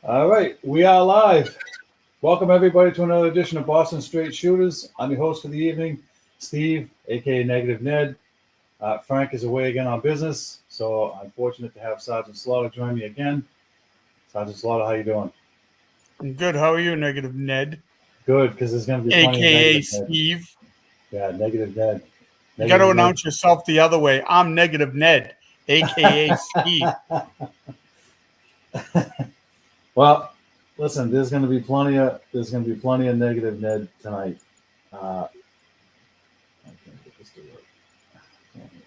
All right, we are live. Welcome everybody to another edition of Boston Straight Shooters. I'm your host for the evening, Steve, aka Negative Ned. Frank is away again on business, so I'm fortunate to have Sergeant Slaughter join me again. Sergeant Slaughter, how you doing? I'm good. How are you, Negative Ned? Good, because there's going to be plenty of AKA negative Ned. Steve. Yeah, Negative Ned. You got to Negative Ned. announce yourself the other way. I'm Negative Ned, AKA Steve. Well, listen, there's going to be plenty of Negative Ned tonight. I can't get this to work.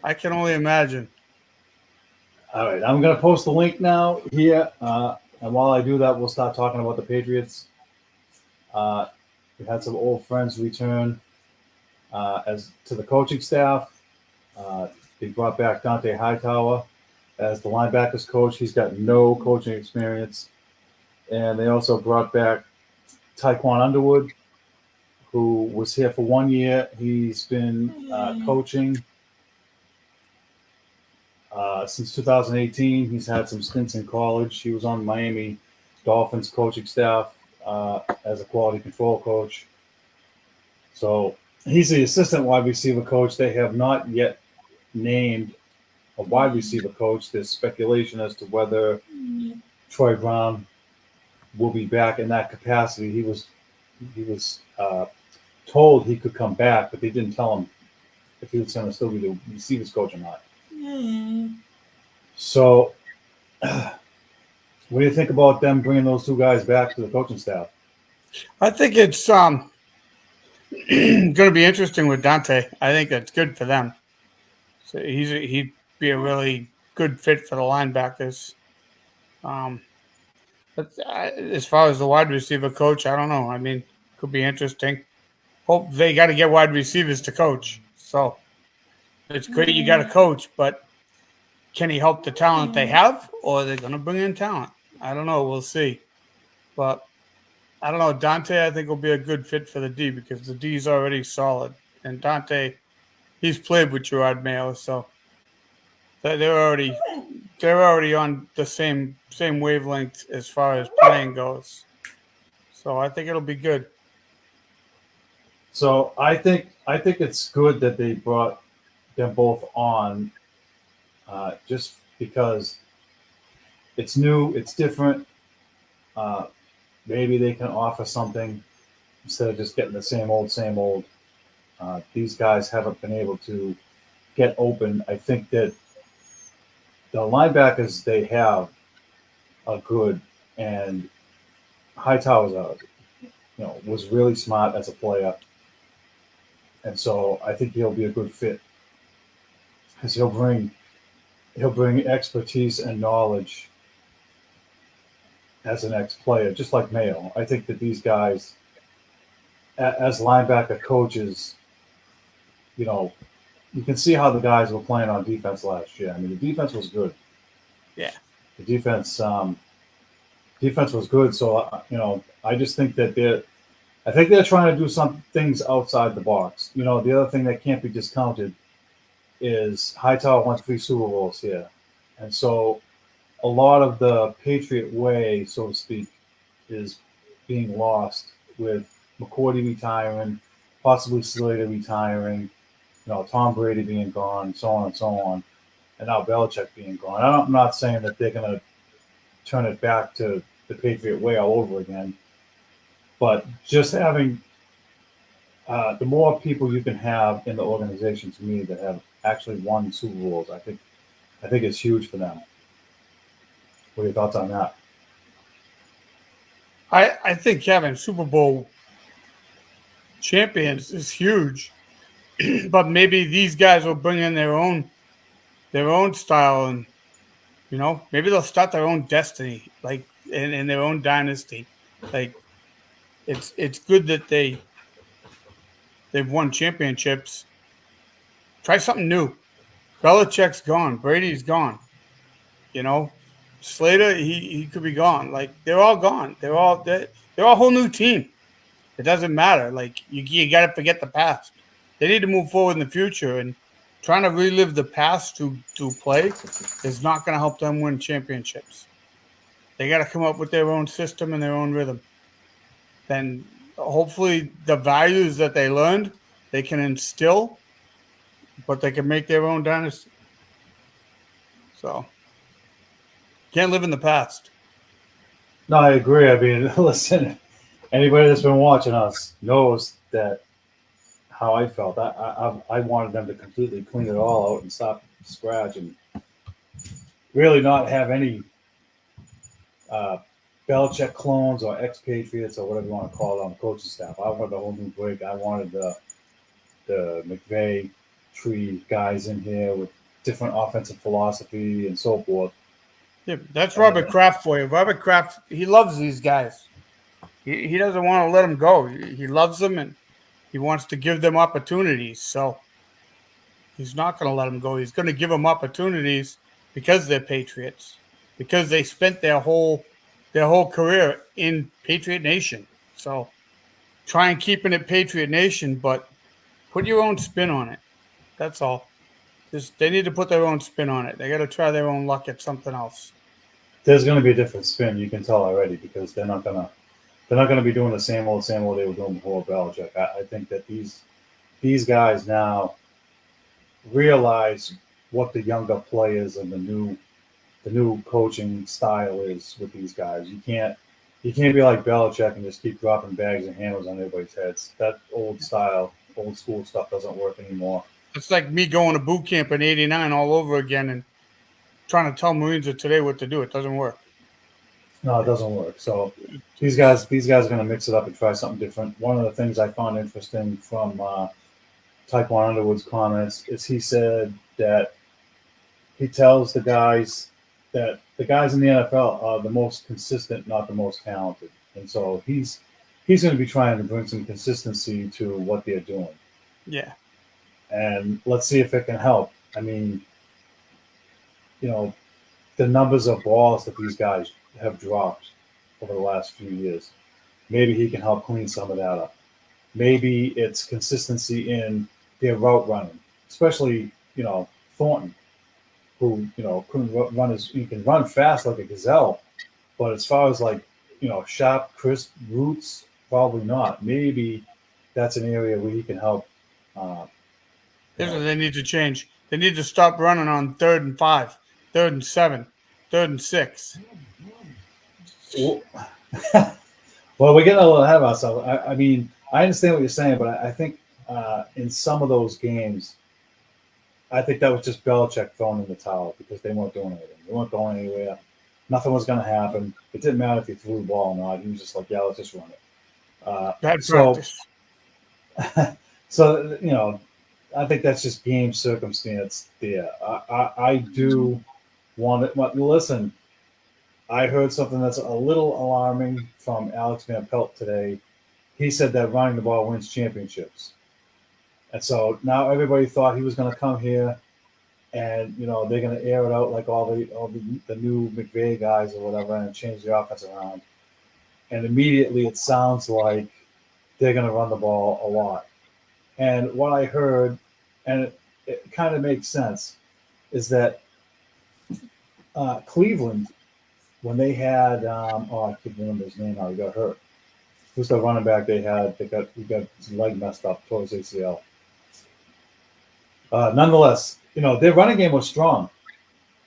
I can only imagine. All right, I'm going to post the link now here. And while I do that, we'll start talking about the Patriots. We had some old friends return as to the coaching staff. They brought back Dante Hightower as the linebackers coach. He's got no coaching experience. And they also brought back Tyquan Underwood, who was here for 1 year. He's been coaching since 2018. He's had some stints in college. He was on Miami Dolphins coaching staff as a quality control coach. So he's the assistant wide receiver coach. They have not yet named a wide receiver coach. There's speculation as to whether Troy Brown will be back in that capacity. He was told he could come back, but they didn't tell him if he was going to still be the receivers coach or not. So, what do you think about them bringing those two guys back to the coaching staff? I think it's going to be interesting with Dante. I think that's good for them. So he'd be a really good fit for the linebackers. But as far as the wide receiver coach, I don't know. I mean, could be interesting. Hope they got to get wide receivers to coach. So it's great you got a coach, but can he help the talent they have, or are they going to bring in talent? I don't know. We'll see. But I don't know. Dante, I think, will be a good fit for the D because the D is already solid. And Dante, he's played with Gerard Mayo, so they're already on the same wavelength as far as playing goes. So I think it'll be good. So I think it's good that they brought them both on, just because it's new, it's different. Maybe they can offer something instead of just getting the same old, same old. These guys haven't been able to get open. I think that the linebackers they have are good, and Hightower's was really smart as a player, and so I think he'll be a good fit because he'll bring expertise and knowledge as an ex-player, just like Mayo. I think that these guys, as linebacker coaches, you can see how the guys were playing on defense last year. I mean, the defense was good. Yeah. The defense was good. So, I just think that they're trying to do some things outside the box. The other thing that can't be discounted is Hightower won 3 Super Bowls here. And so a lot of the Patriot way, so to speak, is being lost with McCourty retiring, possibly Slater retiring, Tom Brady being gone, so on and so on, and now Belichick being gone. I'm not saying that they're going to turn it back to the Patriot way all over again, but just having the more people you can have in the organization, to me, that have actually won Super Bowls, I think it's huge for them. What are your thoughts on that? I think having Super Bowl champions is huge, but maybe these guys will bring in their own style, and maybe they'll start their own destiny, like in their own dynasty. Like it's good that they've won championships. Try something new. Belichick's gone. Brady's gone. Slater, he could be gone. Like they're all gone. They're all a whole new team. It doesn't matter. Like you got to forget the past. They need to move forward in the future, and trying to relive the past to play is not going to help them win championships. They got to come up with their own system and their own rhythm. Then hopefully the values that they learned, they can instill, but they can make their own dynasty. So can't live in the past. No, I agree. I mean, listen, anybody that's been watching us knows that how I felt. I wanted them to completely clean it all out and stop from scratch and really not have any Belichick clones or expatriates or whatever you want to call it on the coaching staff. I wanted the whole new break. I wanted the McVay tree guys in here with different offensive philosophy and so forth. Yeah, that's Robert Kraft for you. Robert Kraft, he loves these guys. He doesn't want to let them go. He loves them and he wants to give them opportunities. So he's not going to let them go. He's going to give them opportunities because they're Patriots, because they spent their whole career in Patriot Nation. So try and keep it at Patriot Nation, but put your own spin on it. That's all. Just they need to put their own spin on it. They got to try their own luck at something else. There's going to be a different spin. You can tell already because they're not gonna be doing the same old they were doing before Belichick. I think that these guys now realize what the younger players and the new coaching style is with these guys. You can't be like Belichick and just keep dropping bags and hammers on everybody's heads. That old style, old school stuff doesn't work anymore. It's like me going to boot camp in '89 all over again and trying to tell Marines of today what to do. It doesn't work. No, it doesn't work. So these guys are going to mix it up and try something different. One of the things I found interesting from Taekwon Underwood's comments is he said that he tells the guys that the guys in the NFL are the most consistent, not the most talented, and so he's going to be trying to bring some consistency to what they're doing. Yeah. And let's see if it can help. I mean, you know, the numbers of balls that these guys have dropped over the last few years. Maybe he can help clean some of that up. Maybe it's consistency in their route running, especially, Thornton, who, couldn't run he can run fast like a gazelle, but as far as like, sharp, crisp routes, probably not. Maybe that's an area where he can help. Here's what they need to change. They need to stop running on 3rd and 5, 3rd and 7, 3rd and 6. Well, we're getting a little ahead of ourselves. I mean, I understand what you're saying, but I think in some of those games, I think that was just Belichick throwing in the towel because they weren't doing anything. They weren't going anywhere. Nothing was going to happen. It didn't matter if he threw the ball or not. He was just like, yeah, let's just run it. Bad practice. So, I think that's just game circumstance there. I do want it. Listen, I heard something that's a little alarming from Alex Van Pelt today. He said that running the ball wins championships. And so now everybody thought he was going to come here and, they're going to air it out like all the new McVay guys or whatever and change the offense around. And immediately it sounds like they're going to run the ball a lot. And what I heard, and it kind of makes sense, is that Cleveland, when they had, I can't remember his name now, he got hurt. Who's the running back they had? He got his leg messed up, tore his ACL. Nonetheless, their running game was strong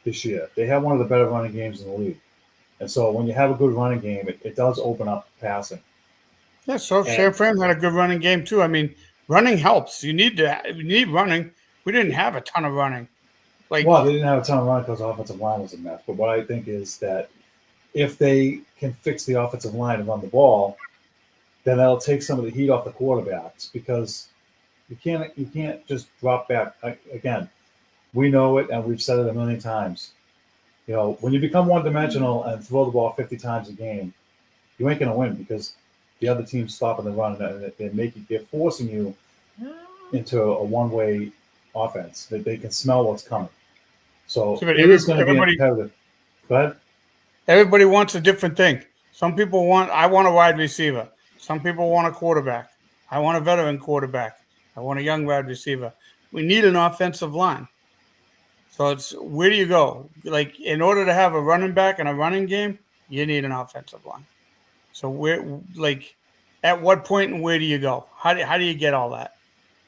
this year. They had one of the better running games in the league. And so when you have a good running game, it does open up passing. Yeah, so San Fran had a good running game too. I mean, running helps. You need running. We didn't have a ton of running. They didn't have a ton of running because the offensive line was a mess. But what I think is that if they can fix the offensive line and run the ball, then that'll take some of the heat off the quarterbacks because you can't just drop back. Again, we know it and we've said it a million times. When you become one-dimensional and throw the ball 50 times a game, you ain't going to win because the other team's stopping the run and they're forcing you into a one-way offense. That they can smell what's coming. So it is going to be competitive. Go ahead. Everybody wants a different thing. I want a wide receiver. Some people want a quarterback. I want a veteran quarterback. I want a young wide receiver. We need an offensive line. So it's where do you go? Like in order to have a running back and a running game, you need an offensive line. So at what point and where do you go? How do you get all that?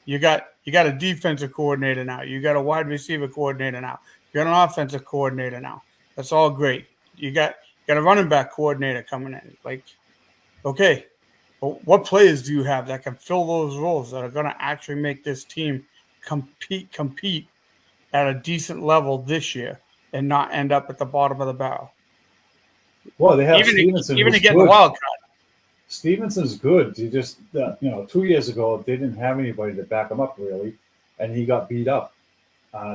You got a defensive coordinator now. You got a wide receiver coordinator now. You got an offensive coordinator now. That's all great. You got a running back coordinator coming in. Like, okay, but what players do you have that can fill those roles that are going to actually make this team compete at a decent level this year and not end up at the bottom of the barrel? Well, they have Even to, Stevenson, even to who's get in the good. wild card. Stevenson's good. You just, 2 years ago, they didn't have anybody to back him up really, and he got beat up.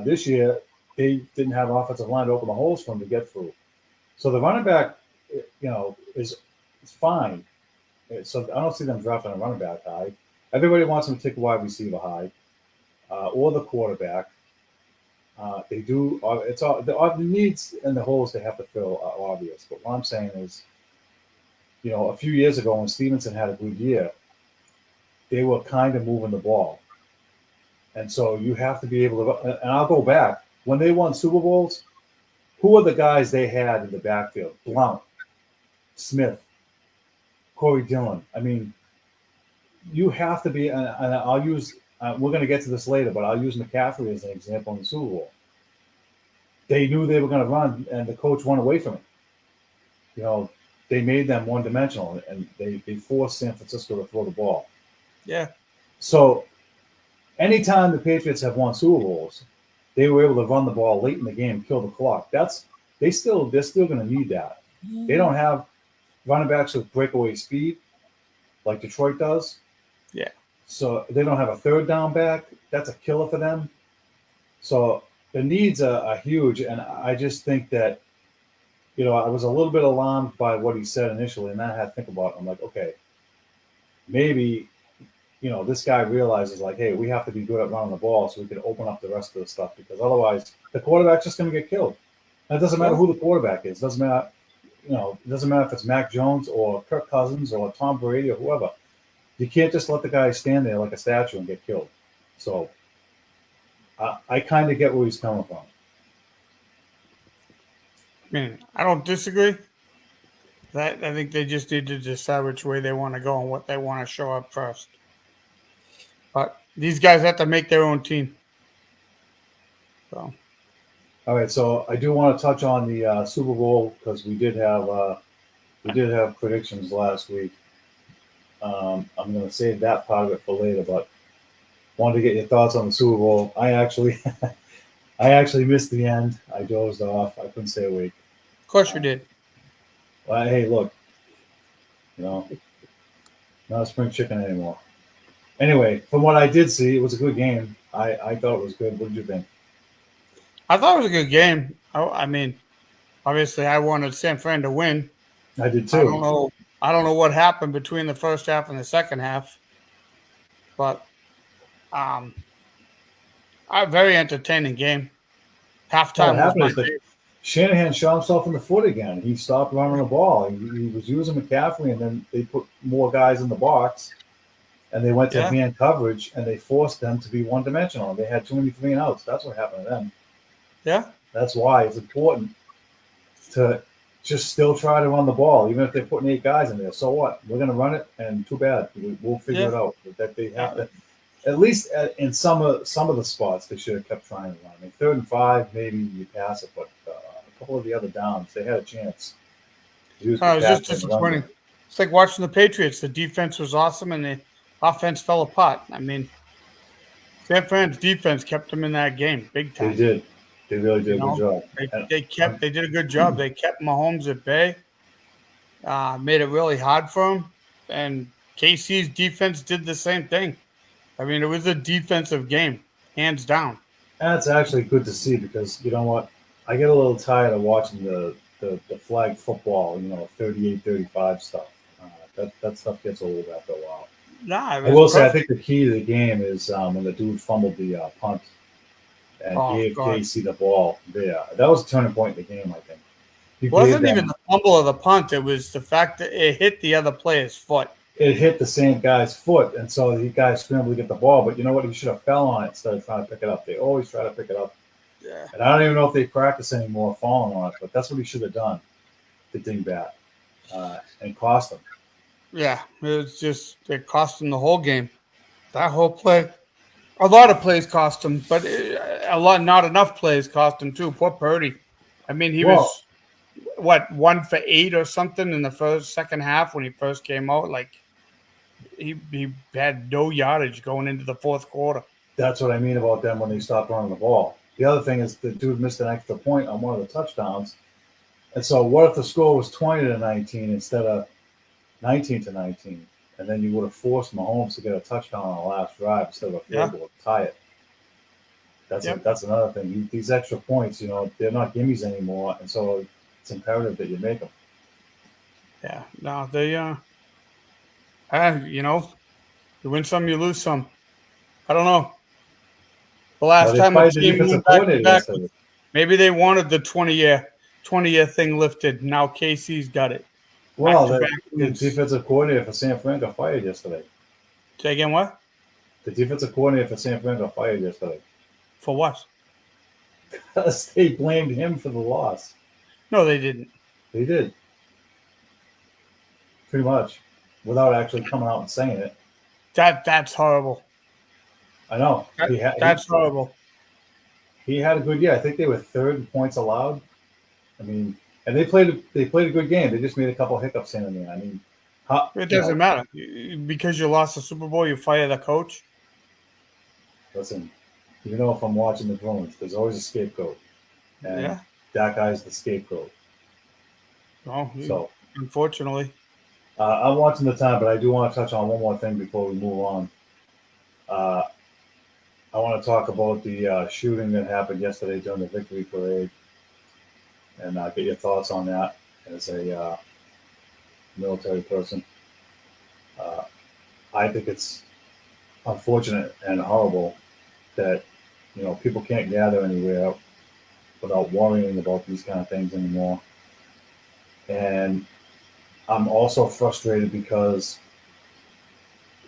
This year, they didn't have an offensive line to open the holes for him to get through. So the running back, is fine. So I don't see them drafting a running back high. Everybody wants them to take a wide receiver high, or the quarterback. They do. It's all the needs and the holes they have to fill are obvious. But what I'm saying is, a few years ago when Stevenson had a good year, they were kind of moving the ball, and so you have to be able to. And I'll go back when they won Super Bowls. Who are the guys they had in the backfield? Blount, Smith, Corey Dillon. I mean, you have to be. And I'll use. We're going to get to this later, but I'll use McCaffrey as an example in the Super Bowl. They knew they were going to run, and the coach went away from it. They made them one-dimensional, and they forced San Francisco to throw the ball. Yeah. So anytime the Patriots have won Super Bowls, they were able to run the ball late in the game, kill the clock. They're still going to need that. They don't have running backs with breakaway speed like Detroit does. Yeah. So they don't have a third down back. That's a killer for them. So the needs are huge, and I just think that, I was a little bit alarmed by what he said initially, and then I had to think about it. I'm like, okay, maybe, this guy realizes, like, hey, we have to be good at running the ball so we can open up the rest of the stuff, because otherwise the quarterback's just going to get killed. And it doesn't matter who the quarterback is. It doesn't matter, it doesn't matter if it's Mac Jones or Kirk Cousins or Tom Brady or whoever. You can't just let the guy stand there like a statue and get killed. So I kind of get where he's coming from. I don't disagree. I think they just need to decide which way they want to go and what they want to show up first. But these guys have to make their own team. So. All right, so I do want to touch on the Super Bowl, because we did have predictions last week. I'm going to save that part of it for later, but wanted to get your thoughts on the Super Bowl. I actually missed the end. I dozed off. I couldn't stay awake. Of course you did. Well, hey, look, not a spring chicken anymore. Anyway, from what I did see, it was a good game. I thought it was good. What did you think? I thought it was a good game. I mean, obviously, I wanted San Fran to win. I did too. I don't know what happened between the first half and the second half, but a very entertaining game. Halftime What happened was is that Shanahan shot himself in the foot again. He stopped running the ball. He was using McCaffrey, and then they put more guys in the box, and they went to man coverage, and they forced them to be one-dimensional. They had too many 3-and-outs. That's what happened to them. Yeah. That's why it's important to just still try to run the ball, even if they're putting 8 guys in there. So what? We're going to run it, and too bad. We'll figure it out. That they have to, at least in some of the spots, they should have kept trying to run. I mean, 3rd and 5, maybe you pass it, but a couple of the other downs, they had a chance. It was just disappointing. It's like watching the Patriots. The defense was awesome, and the offense fell apart. I mean, San Fran's defense kept them in that game big time. They did. They really did a good job. They did a good job. They kept Mahomes at bay, made it really hard for him, and KC's defense did the same thing. I mean, it was a defensive game, hands down. That's actually good to see, because you know what? I get a little tired of watching the flag football, 38-35 stuff. That stuff gets old after a while. Nah, I will say, I think the key to the game is when the dude fumbled the punt and gave KC the ball there. That was a turning point in the game, I think. It wasn't even the fumble of the punt. It was the fact that it hit the other player's foot. It hit the same guy's foot, and so the guy scrambled to get the ball. But you know what? He should have fell on it instead of trying to pick it up. They always try to pick it up. Yeah. And I don't even know if they practice anymore falling on it, but that's what he should have done. the dingbat and cost them. Yeah, it cost them the whole game. That whole play. A lot of plays cost him, but not enough plays cost him too. Poor Purdy. I mean, he Well, was what 1 for 8 or something in the second half when he first came out. Like he had no yardage going into the fourth quarter. that's what I mean about them when they stopped running the ball. The other thing is the dude missed an extra point on one of the touchdowns. And so what if the score was 20-19 instead of 19-19? And then you would have forced Mahomes to get a touchdown on the last drive instead of a field Yeah. goal to tie it. Yep. That's another thing. These extra points, they're not gimmies anymore, and so it's imperative that you make them. Yeah. No, they you win some, you lose some. I don't know. The Well, last they time a fired the team won defensive back to coordinator back, yesterday. maybe they wanted the 20-year thing lifted. Now KC's got it. Back Well, to back the wins. defensive coordinator for San Fran got fired yesterday. Say again, what? The defensive coordinator for San Fran got fired yesterday. For what? They blamed him for the loss. No, they didn't. They did. Pretty much. Without actually coming out and saying it. That's horrible. I know. That's horrible. He had a good year. I think they were third in points allowed. I mean, and they played a good game. They just made a couple hiccups in there. I mean, It doesn't matter. Because you lost the Super Bowl, you fire the coach. Listen, if I'm watching the Bruins, there's always a scapegoat. And Yeah. that guy's the scapegoat. Oh, So, unfortunately. I'm watching the time, but I do want to touch on one more thing before we move on. I want to talk about the shooting that happened yesterday during the victory parade and get your thoughts on that as a military person. I think it's unfortunate and horrible that people can't gather anywhere without worrying about these kind of things anymore. And I'm also frustrated because,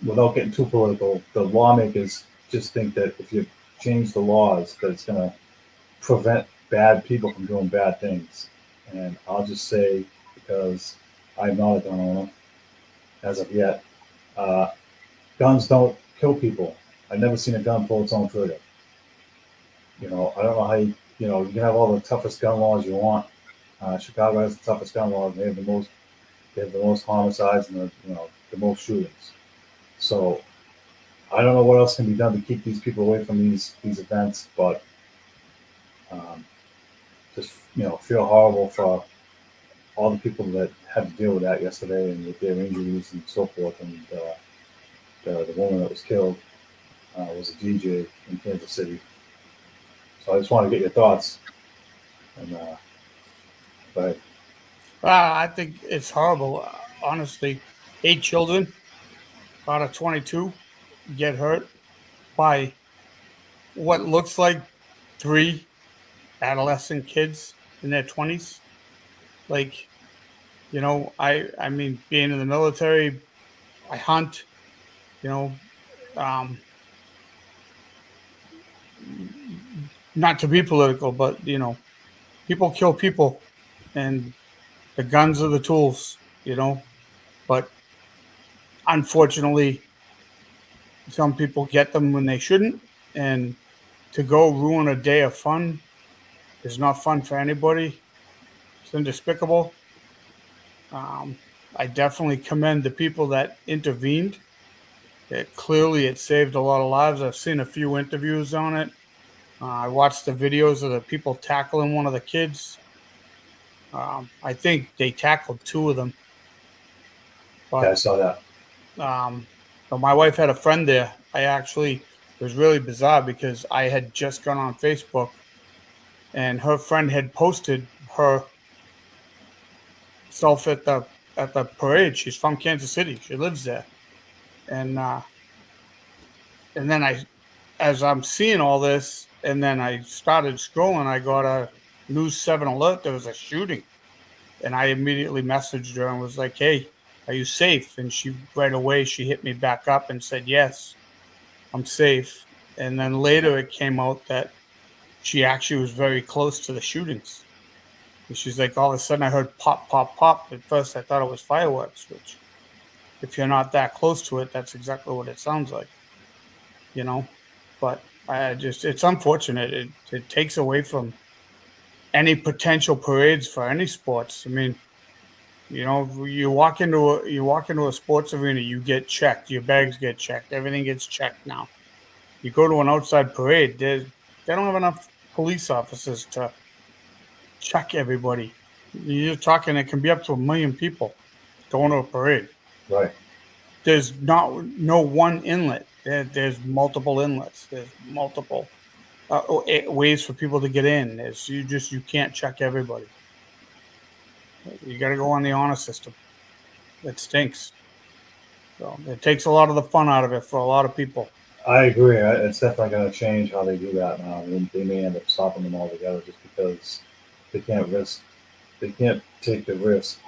without getting too political, the lawmakers just think that if you change the laws, that it's going to prevent bad people from doing bad things. And I'll just say, because I'm not a gun owner as of yet, guns don't kill people. I've never seen a gun pull its own trigger. I don't know how you can have all the toughest gun laws you want. Chicago has the toughest gun laws. They have the most homicides and the most shootings. So I don't know what else can be done to keep these people away from these events, but just feel horrible for all the people that had to deal with that yesterday and with their injuries and so forth. And the woman that was killed was a DJ in Kansas City. So I just want to get your thoughts. And go ahead. I think it's horrible. Honestly, 8 children out of 22 get hurt by what looks like 3 adolescent kids in their 20s. Like, I mean, being in the military, I hunt, you know, um, not to be political, but, people kill people and the guns are the tools, but unfortunately, some people get them when they shouldn't. And to go ruin a day of fun is not fun for anybody. It's despicable. I definitely commend the people that intervened. Clearly, it saved a lot of lives. I've seen a few interviews on it. I watched the videos of the people tackling one of the kids. I think they tackled 2 of them. Yeah, I But saw that. my wife had a friend there. It was really bizarre because I had just gone on Facebook and her friend had posted herself at the parade. She's from Kansas City. She lives there. And and then as I'm seeing all this, and then I started scrolling, I got a News 7 alert. There was a shooting. And I immediately messaged her and was like, "Hey, are you safe?" And right away, she hit me back up and said, "Yes, I'm safe." And then later it came out that she actually was very close to the shootings. And she's like, all of a sudden I heard pop, pop, pop. At first I thought it was fireworks, which if you're not that close to it, that's exactly what it sounds like, you know. But it's unfortunate. It takes away from any potential parades for any sports. I mean, you walk into a sports arena, you get checked, your bags get checked, everything gets checked now. You go to an outside parade, they don't have enough police officers to check everybody. You're talking, it can be up to 1 million people going to a parade. Right. There's not no one inlet. There's multiple inlets. There's multiple ways for people to get in. You can't check everybody. You got to go on the honor system. It stinks. So it takes a lot of the fun out of it for a lot of people. I agree. It's definitely going to change how they do that now. They may end up stopping them altogether just because they can't risk. They can't take the risk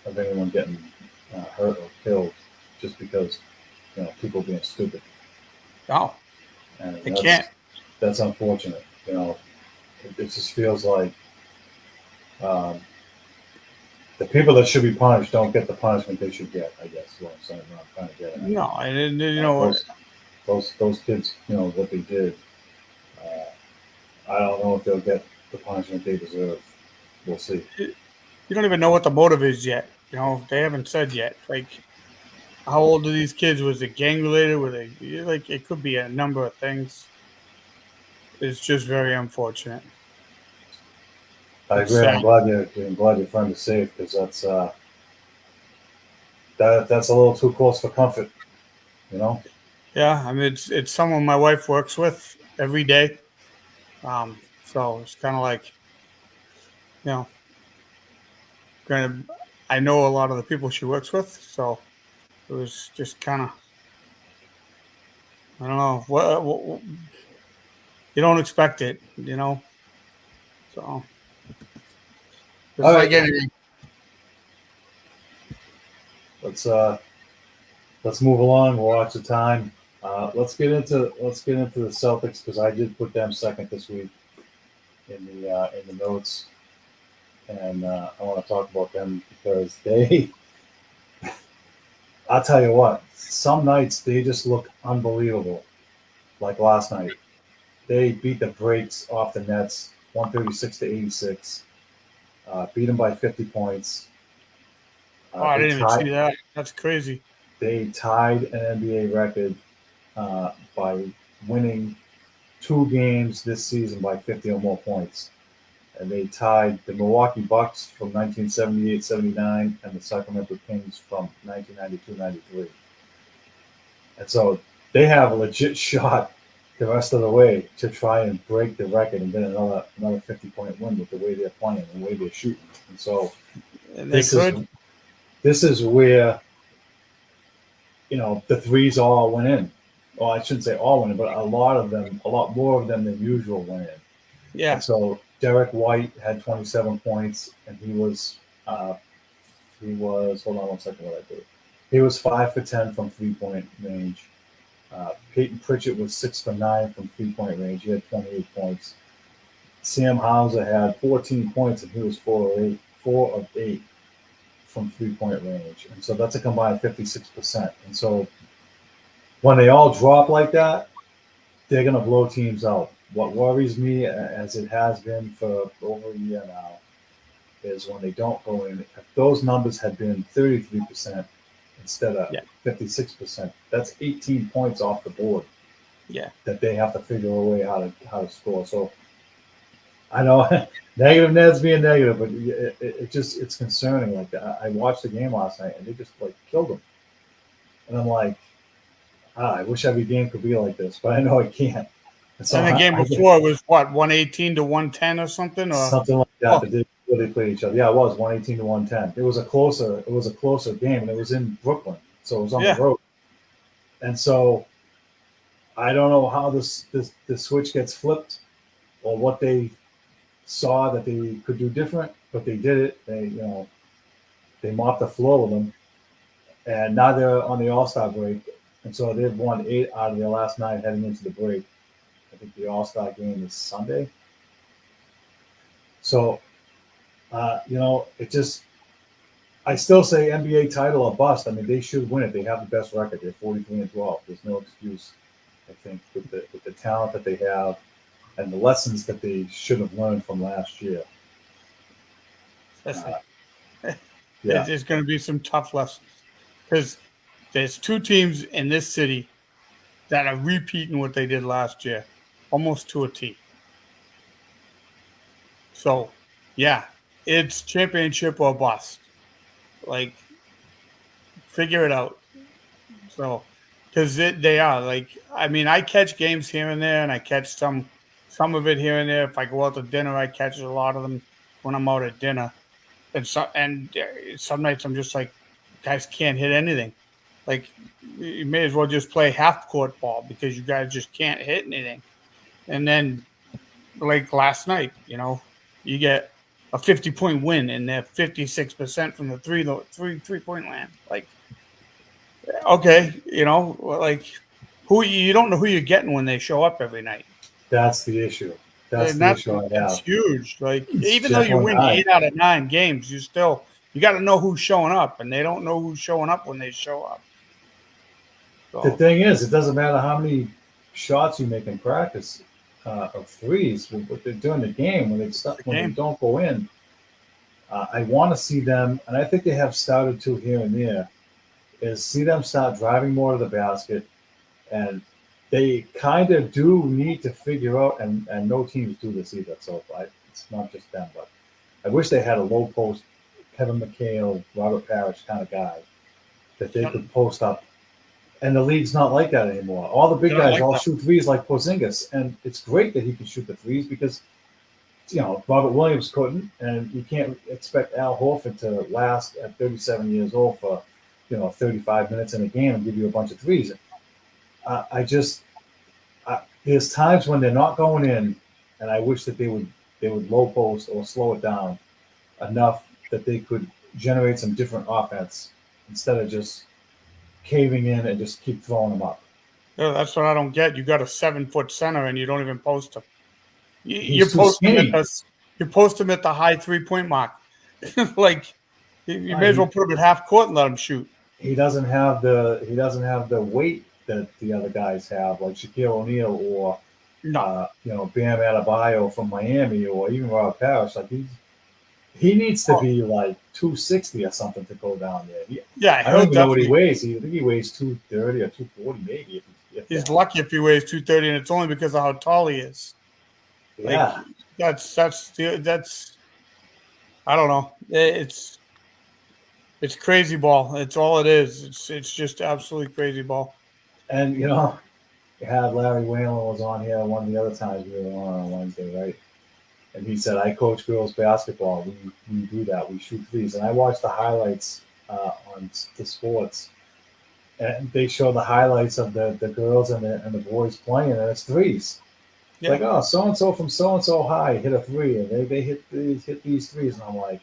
of anyone getting hurt or killed just because people being stupid. Oh, And they can't. That's unfortunate. It just feels like the people that should be punished don't get the punishment they should get. I guess is what I'm saying. What I'm trying to get at. No, and Those kids, what they did. I don't know if they'll get the punishment they deserve. We'll see. you don't even know what the motive is yet. They haven't said yet. Like, how old are these kids? Was it gang related? Were they like? It could be a number of things. It's just very unfortunate. I It's agree. sad. I'm glad your friend is safe because that's a little too close for comfort. Yeah, I mean it's someone my wife works with every day. So it's kind of like, you know, granted, I know a lot of the people she works with, so it was just kind of, I don't know, what you don't expect it. So All it's like right, anything. let's uh let's move along. We'll watch the time. Let's get into the Celtics because I did put them second this week in the notes, and I want to talk about them because they. I'll tell you what. Some nights they just look unbelievable. Like last night, they beat the brakes off the Nets, 136-86. Beat them by 50 points. Oh, I They didn't even tied. see that. That's crazy. They tied an NBA record by winning 2 games this season by 50 or more points. And they tied the Milwaukee Bucks from 1978-79 and the Sacramento Kings from 1992-93. And so they have a legit shot the rest of the way to try and break the record and get another 50-point win with the way they're playing and the way they're shooting. And so And they this is could. this is where the threes all went in. Well, I shouldn't say all went in, but a lot more of them than usual went in. And Yeah. so Derek White had 27 points, and he was hold on one second what I do. He was 5 for 10 from 3-point range. Peyton Pritchett was 6 for 9 from 3-point range. He had 28 points. Sam Hauser had 14 points, and he was 4 of 8 from 3-point range. And so that's a combined 56%. And so when they all drop like that, they're going to blow teams out. What worries me, as it has been for over a year now, is when they don't go in. If those numbers had been 33% instead of Yeah. 56%, that's 18 points off the board Yeah. that they have to figure a way how to score. So I know negative Ned's being negative, but it's concerning. Like I watched the game last night and they just like killed them, and I'm like, I wish every game could be like this, but I know it can't. And so And the game I get before was what, 118 to 110 or something? Or something like that. oh, They played each other. Yeah, it was 118 to 110. It was a closer game, and it was in Brooklyn, so it was on the yeah. road. And so I don't know how this switch gets flipped or what they saw that they could do different, but they did it. They mopped the floor with them, and now they're on the All-Star break, and so they've won 8 out of their last 9 heading into the break. I think the All-Star game is Sunday. So It just. I still say NBA title or bust. I mean, they should win it. They have the best record. They're 43-12. There's no excuse. I think with the talent that they have and the lessons that they should have learned from last year. Listen, Yeah, there's going to be some tough lessons because there's two teams in this city that are repeating what they did last year, almost to a T. So, yeah, it's championship or bust. Like, figure it out. So, because they are like, I mean, I catch games here and there, and I catch some of it here and there. If I go out to dinner, I catch a lot of them when I'm out at dinner. And some nights I'm just like, guys can't hit anything. Like, you may as well just play half court ball because you guys just can't hit anything. And then, like last night, you get a 50-point win, and they're 56% from the three-point land. Like, okay, like who you don't know who you're getting when they show up every night. that's the issue. That's And the issue I that's have. huge. Like It's even though you Jekyll and win Hyde. 8 out of 9 games, you got to know who's showing up, and they don't know who's showing up when they show up. The So thing is, it doesn't matter how many shots you make in practice of threes. But during the game, it's the when they game. don't go in, I want to see them, and I think they have started to here and there. Is see them start driving more to the basket, and they kind of do need to figure out, and no teams do this either. So it's not just them, but I wish they had a low post Kevin McHale, Robert Parrish kind of guy that they Yep. could post up. And the league's not like that anymore. All the big They're not guys like all that. shoot threes like Porzingis, and it's great that he can shoot the threes because Robert Williams couldn't, and you can't expect Al Horford to last at 37 years old for 35 minutes in a game and give you a bunch of threes. There's times when they're not going in, and I wish that they would low post or slow it down enough that they could generate some different offense instead of just caving in and just keep throwing them up. Yeah, that's what I don't get. You got a 7-foot center, and you don't even post him. You He's too post him skinny. you post him at the high 3-point mark. Like you may as well He, put him at half court and let him shoot. he doesn't have the weight that the other guys have, like Shaquille O'Neal or No. Bam Adebayo from Miami or even Robert Parrish. Like he needs to be like 260 or something to go down there. Yeah, I don't he'll even know what he definitely. weighs. I think he weighs 230 or 240 maybe. If He's that. lucky if he weighs 230, and it's only because of how tall he is. Like Yeah, that's I don't know. It's crazy ball. It's all it is. It's just absolutely crazy ball. and you had Larry Whalen was on here one of the other times we were on Wednesday, right? And he said, "I coach girls basketball. We do that. We shoot threes." And I watched the highlights on the sports, and they show the highlights of the girls and the boys playing, and it's threes. It's Yeah, like, oh, so and so from so and so high hit a three, and they hit these threes, and I'm like,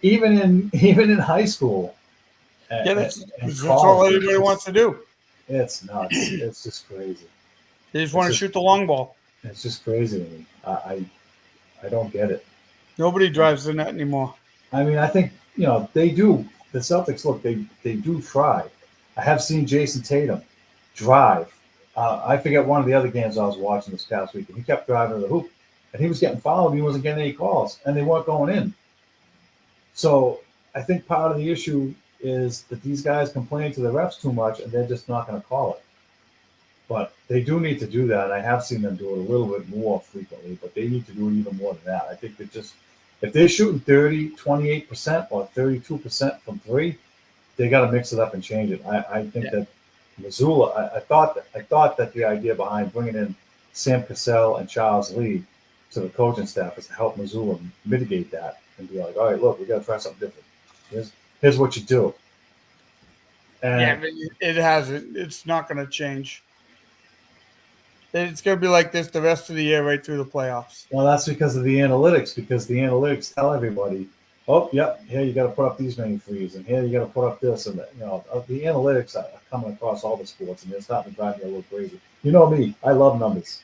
even in high school yeah. and, and That's all college, everybody wants to do. it's nuts. It's just crazy. They just It's want to just shoot the long ball. it's just crazy to me. I don't get it. Nobody drives the net anymore. I mean, I think they do. The Celtics look, they do try. I have seen Jason Tatum drive. I forget one of the other games I was watching this past week, and he kept driving to the hoop, and he was getting fouled. And he wasn't getting any calls, and they weren't going in. So I think part of the issue is that these guys complain to the refs too much, and they're just not going to call it. But they do need to do that. And I have seen them do it a little bit more frequently, but they need to do it even more than that. I think that just if they're shooting 28% or 32% from three, they got to mix it up and change it. I think Yeah, that Missoula. I thought that the idea behind bringing in Sam Cassell and Charles Lee to the coaching staff is to help Missoula mitigate that and be like, all right, look, we got to try something different. Here's what you do. yeah. And But it hasn't. It's not going to change. It's going to be like this the rest of the year, right through the playoffs. well, that's because of the analytics. Because the analytics tell everybody, oh, yep, here you got to put up these many threes, and here you got to put up this, and that. The analytics are coming across all the sports, and they're starting to drive me a little crazy. You know me, I love numbers.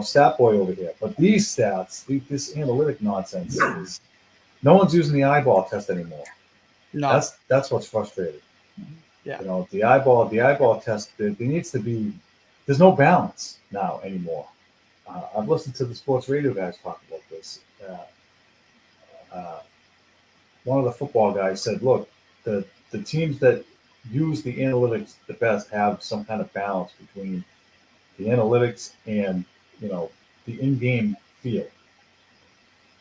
Stat boy over here. But these stats, this analytic nonsense No one's using the eyeball test anymore. No. That's what's frustrating. Yeah. The eyeball test. There needs to be. There's no balance now anymore. I've listened to the sports radio guys talk about this. Uh, one of the football guys said, "Look, the teams that use the analytics the best have some kind of balance between the analytics and you know the in-game feel."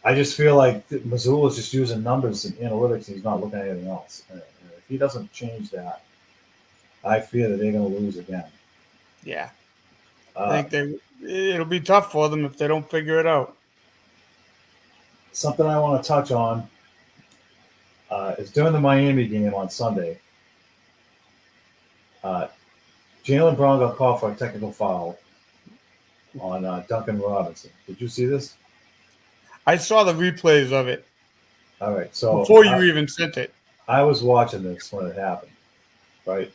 I just feel like Missoula is just using numbers and analytics, and he's not looking at anything else. And if he doesn't change that, I fear that they're going to lose again. Yeah. Uh, I think it'll be tough for them if they don't figure it out. Something I want to touch on is during the Miami game on Sunday. Uh, Jalen Brown got called for a technical foul on Duncan Robinson. Did you see this? I saw the replays of it All right, so before you even sent it. I was watching this when it happened. Right,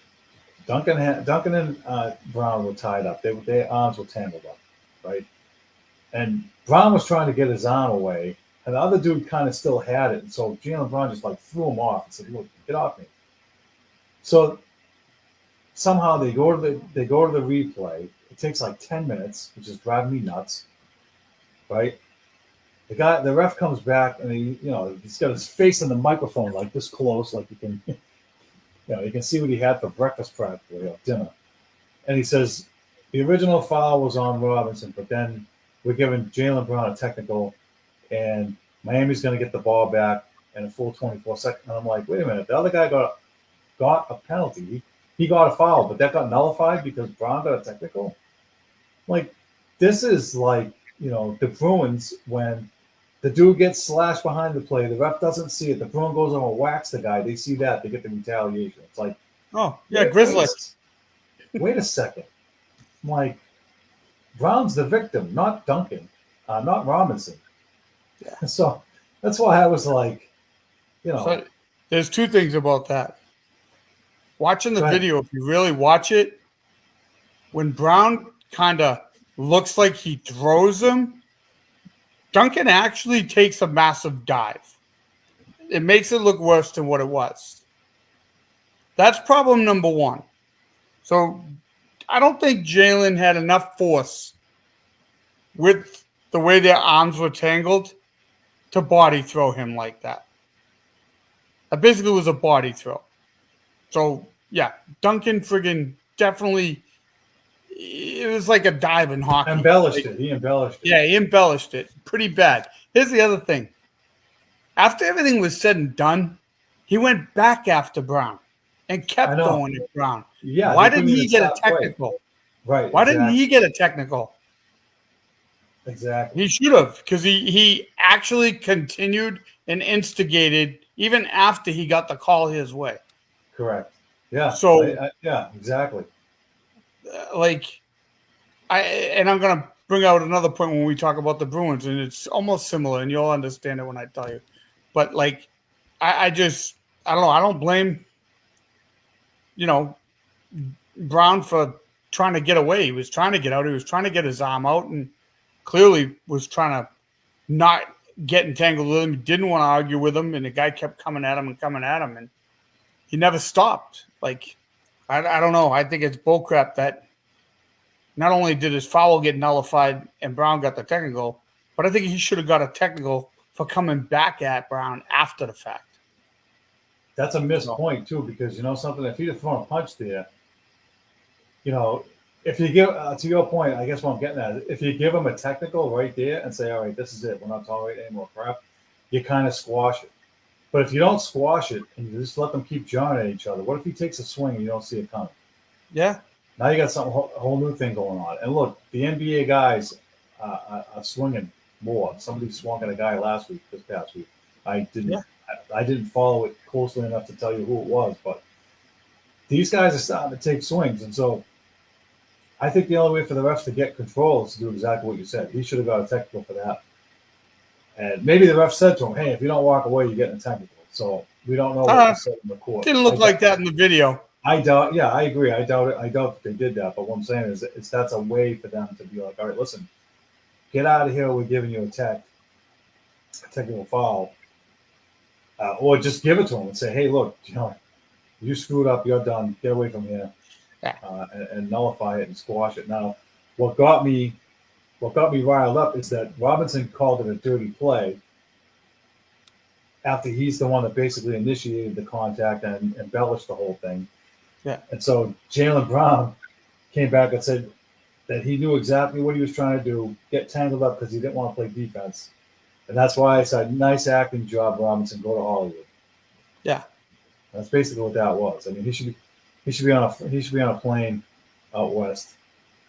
Duncan and Brown were tied up. Their arms were tangled up. Right, and Brown was trying to get his arm away, and the other dude kind of still had it. And so Jalen Brown just like threw him off and said, "Look, get off me." So somehow they go to the replay. It takes like 10 minutes, which is driving me nuts. Right? The ref comes back and he's got his face in the microphone like this close, like you can you can see what he had for breakfast practically or dinner. And he says the original foul was on Robinson, but then we're giving Jalen Brown a technical, and Miami's going to get the ball back in a full 24 seconds. And I'm like, wait a minute, the other guy got a penalty. He got a foul, but that got nullified because Brown got a technical. Like, this is like, the Bruins when the dude gets slashed behind the play, the ref doesn't see it. The Bruin goes over and whacks the guy. They see that. They get the retaliation. It's like, oh, yeah, Grizzly. Wait a second. I'm like, Brown's the victim, not Duncan, not Robinson. Yeah. So that's why I was like, So there's two things about that. Watching the video, if you really watch it, when Brown kind of looks like he throws him, Duncan actually takes a massive dive. It makes it look worse than what it was. That's problem number one. So I don't think Jalen had enough force with the way their arms were tangled to body throw him like that. That basically was a body throw. So, yeah, Duncan friggin' definitely, it was like a dive in hockey. He embellished it. Yeah, he embellished it pretty bad. Here's the other thing. After everything was said and done, he went back after Brown and kept going at Brown. Yeah. Why didn't he get a technical? Right. Why didn't he get a technical? Exactly. He should have, because he actually continued and instigated even after he got the call his way. Correct. Yeah. So yeah, exactly. I'm gonna bring out another point when we talk about the Bruins, and it's almost similar, and you'll understand it when I tell you. But I don't know. I don't blame Brown for trying to get away. He was trying to get out. He was trying to get his arm out, and clearly was trying to not get entangled with him. He didn't want to argue with him, and the guy kept coming at him, and he never stopped. I don't know. I think it's bullcrap that not only did his foul get nullified and Brown got the technical, but I think he should have got a technical for coming back at Brown after the fact. That's a missed point, too, because something, if he'd have thrown a punch there, if you give, to your point, I guess what I'm getting at, if you give him a technical right there and say, all right, this is it, we're not tolerating any more crap, you kind of squash it. But if you don't squash it and you just let them keep jawing at each other, what if he takes a swing and you don't see it coming? Yeah. Now you got a whole new thing going on. And look, the NBA guys are swinging more. Somebody swung at a guy this past week. I didn't follow it closely enough to tell you who it was, but these guys are starting to take swings. And so I think the only way for the refs to get control is to do exactly what you said. He should have got a technical for that. And maybe the ref said to him, hey, if you don't walk away, you're getting a technical. So we don't know what was said in the court. Didn't look like that in the video. I doubt. Yeah, I agree. I doubt it. I doubt that they did that. But what I'm saying is, that's a way for them to be like, all right, listen, get out of here. We're giving you a technical foul. or just give it to them and say, hey, look, you screwed up, you're done, get away from here, Yeah. and nullify it and squash it. Now, what got me riled up is that Robinson called it a dirty play after he's the one that basically initiated the contact and embellished the whole thing. Yeah. And so Jaylen Brown came back and said that he knew exactly what he was trying to do, get tangled up because he didn't want to play defense. And that's why I said, nice acting job, Robinson, go to Hollywood. Yeah. That's basically what that was. I mean, he should be on a plane out west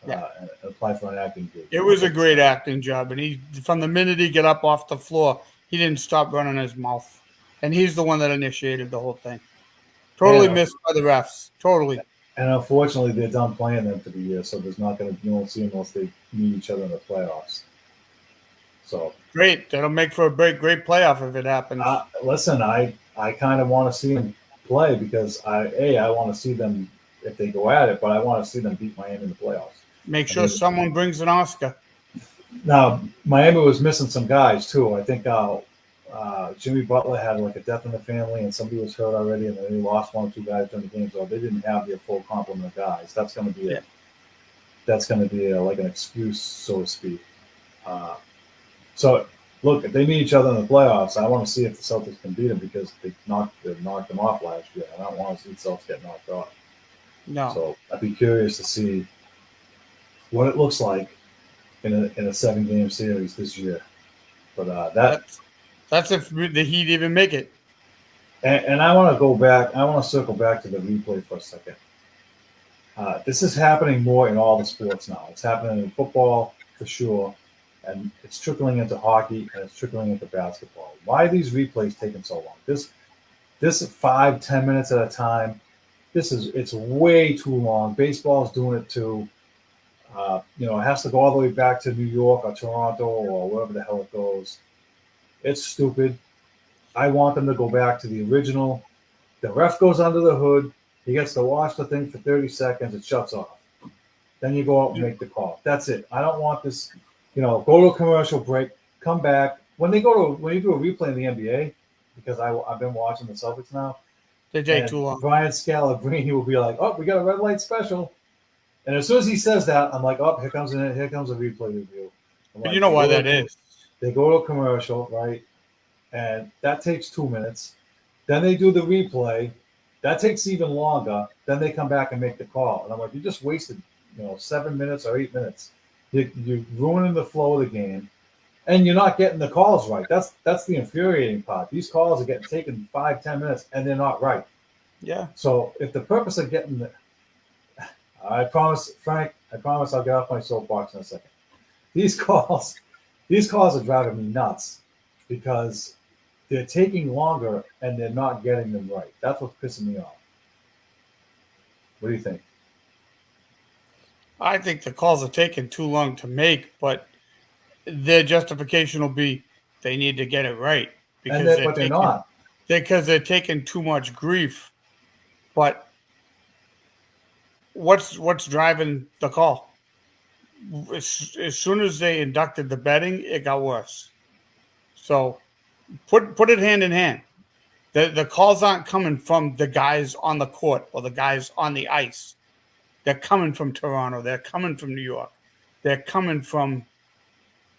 Yeah. and apply for an acting gig. It was a great acting job, and he from the minute he got up off the floor, he didn't stop running his mouth, and he's the one that initiated the whole thing. Totally And, missed by the refs. Totally. and unfortunately, they're done playing them for the year, so there's not going to you won't see them unless they meet each other in the playoffs. So Great. That'll make for a great playoff if it happens. Listen, I kind of want to see them play because I want to see them if they go at it, but I want to see them beat Miami in the playoffs. Make sure someone brings an Oscar. Now, Miami was missing some guys too. I think Jimmy Butler had like a death in the family, and somebody was hurt already, and then they lost one or two guys during the game, so they didn't have their full complement of guys. That's going to be like an excuse, so to speak. So look, if they meet each other in the playoffs, I want to see if the Celtics can beat them because they knocked them off last year. I don't want to see the Celtics get knocked off. No. So I'd be curious to see what it looks like in a 7-game series this year. But that's if the Heat even make it. And I want to go back. I want to circle back to the replay for a second. This is happening more in all the sports now. It's happening in football for sure, and it's trickling into hockey and it's trickling into basketball. Why are these replays taking so long? This 5-10 minutes at a time. It's way too long. Baseball's doing it too. It has to go all the way back to New York or Toronto or wherever the hell it goes. It's stupid. I want them to go back to the original. The ref goes under the hood. He gets to watch the thing for 30 seconds. It shuts off. Then you go out and make the call. That's it. I don't want this. Go to a commercial break, come back. When you do a replay in the NBA, because I've been watching the Celtics now. They take too long. Brian Scalabrine will be like, "Oh, we got a red light special," and as soon as he says that, I'm like, "Oh, here comes a replay review." But you know why that is? They go to a commercial, right? And that takes 2 minutes. Then they do the replay. That takes even longer. Then they come back and make the call. And I'm like, you just wasted, 7 minutes or 8 minutes. You're ruining the flow of the game. And you're not getting the calls right. That's the infuriating part. These calls are getting taken 5-10 minutes and they're not right. Yeah. So if the purpose of getting I promise, Frank, I'll get off my soapbox in a second. These calls are driving me nuts because they're taking longer and they're not getting them right. That's what's pissing me off. What do you think? I think the calls are taking too long to make, but their justification will be they need to get it right But they're not. Because they're taking too much grief. But what's driving the call? As soon as they inducted the betting, it got worse. So put it hand in hand. The calls aren't coming from the guys on the court or the guys on the ice. They're coming from Toronto. They're coming from New York. They're coming from,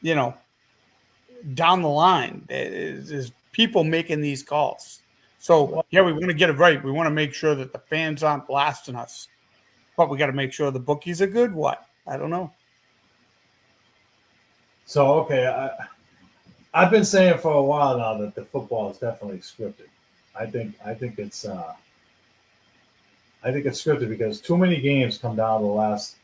down the line. There's people making these calls. So, yeah, we want to get it right. We want to make sure that the fans aren't blasting us. But we got to make sure the bookies are good. What? I don't know. So, okay, I've been saying for a while now that the football is definitely scripted. I think it's scripted because too many games come down to the last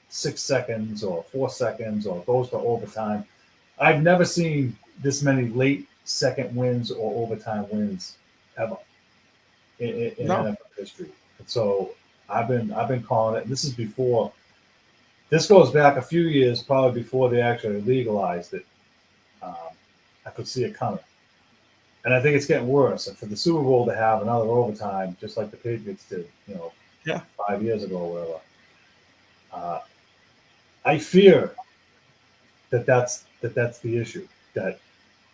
6 seconds or 4 seconds or goes to overtime. I've never seen this many late second wins or overtime wins ever in NFL history. And so I've been calling it. This is before. This goes back a few years, probably before they actually legalized it. I could see it coming. And I think it's getting worse. And for the Super Bowl to have another overtime, just like the Patriots did, 5 years ago or whatever, I fear that's the issue. That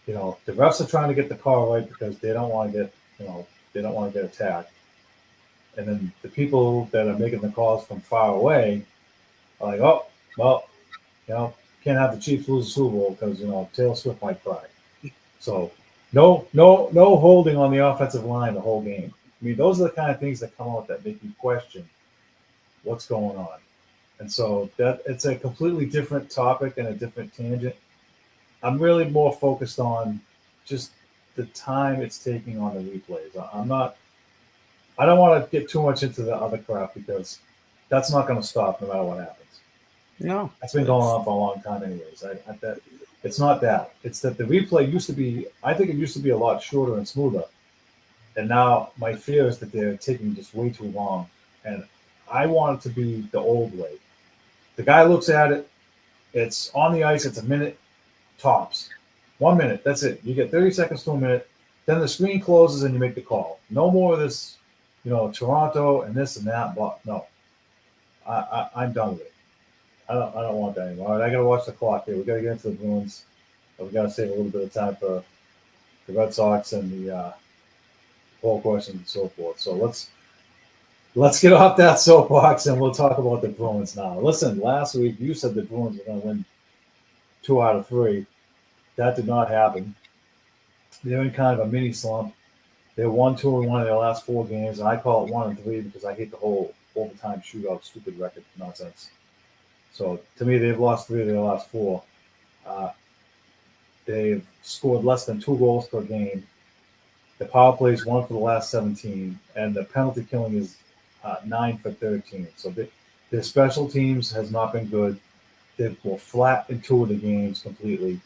The refs are trying to get the call right because they don't want to get, they don't want to get attacked. And then the people that are making the calls from far away are like, oh, well, can't have the Chiefs lose the Super Bowl because Taylor Swift might cry. So no holding on the offensive line the whole game. I mean, those are the kind of things that come out that make you question what's going on. And so that it's a completely different topic and a different tangent. I'm really more focused on just the time it's taking on the replays. I'm not. I don't want to get too much into the other crap because that's not going to stop no matter what happens. No, That's been going on for a long time, anyways. It's not that. It's that the replay used to be. I think it used to be a lot shorter and smoother, and now my fear is that they're taking just way too long. And I want it to be the old way. The guy looks at it. It's on the ice. It's a minute tops. 1 minute. That's it. You get 30 seconds to a minute. Then the screen closes and you make the call. No more of this, Toronto and this and that. But no, I'm done with it. I don't want that anymore. All right, I got to watch the clock here. We got to get into the Bruins. We got to save a little bit of time for the Red Sox and the poll questions and so forth. So let's get off that soapbox and we'll talk about the Bruins now. Listen, last week you said the Bruins were going to win 2 out of 3. That did not happen. They're in kind of a mini slump. They're 1-2 in one of their last 4 games, and I call it 1-3 because I hate the whole overtime shootout, stupid record nonsense. So to me, they've lost 3 of their last 4. They've scored less than 2 goals per game. The power play is 1 for the last 17, and the penalty killing is 9 for 13. So their special teams has not been good. They were flat in 2 of the games completely.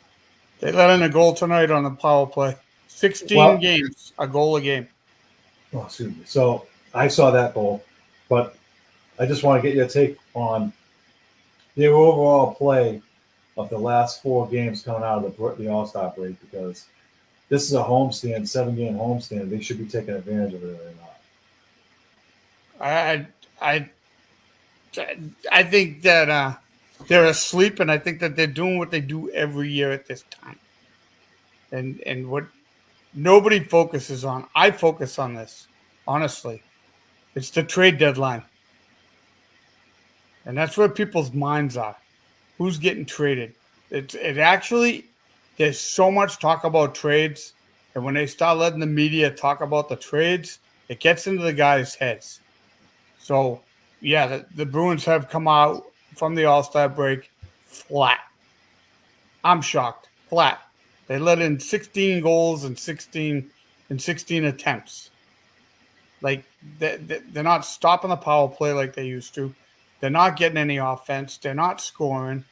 they let in a goal tonight on the power play. 16 games, a goal a game. Oh, excuse me. So I saw that goal, but I just want to get your take on their overall play of the last 4 games coming out of the All-Star break because this is a homestand, 7-game homestand. They should be taking advantage of it or not. I think that they're asleep, and I think that they're doing what they do every year at this time. And what nobody focuses on, I focus on this, honestly. It's the trade deadline. And that's where people's minds are. Who's getting traded? It actually, there's so much talk about trades. And when they start letting the media talk about the trades, it gets into the guys' heads. So, yeah, the Bruins have come out from the All-Star break flat. I'm shocked. Flat. They let in 16 goals and 16 attempts. Like they're not stopping the power play like they used to. They're not getting any offense. They're not scoring.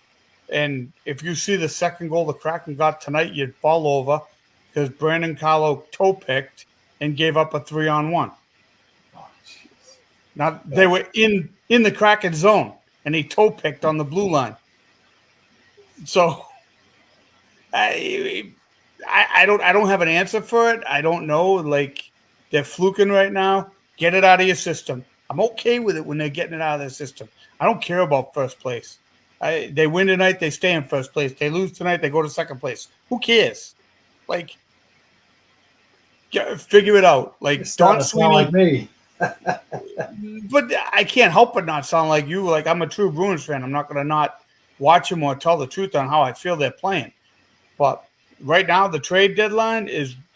And if you see the second goal the Kraken got tonight, you'd fall over because Brandon Carlo toe picked and gave up a 3-on-1. Oh, jeez. Now they were in the Kraken zone and he toe picked on the blue line. So I don't have an answer for it. I don't know. Like they're fluking right now. Get it out of your system. I'm okay with it when they're getting it out of their system. I don't care about first place. They win tonight, they stay in first place. They lose tonight, they go to second place. Who cares? Like, figure it out. Like Don Sweeney, like me. but I can't help but not sound like you. Like I'm a true Bruins fan. I'm not going to not watch them or tell the truth on how I feel they're playing. But right now, the trade deadline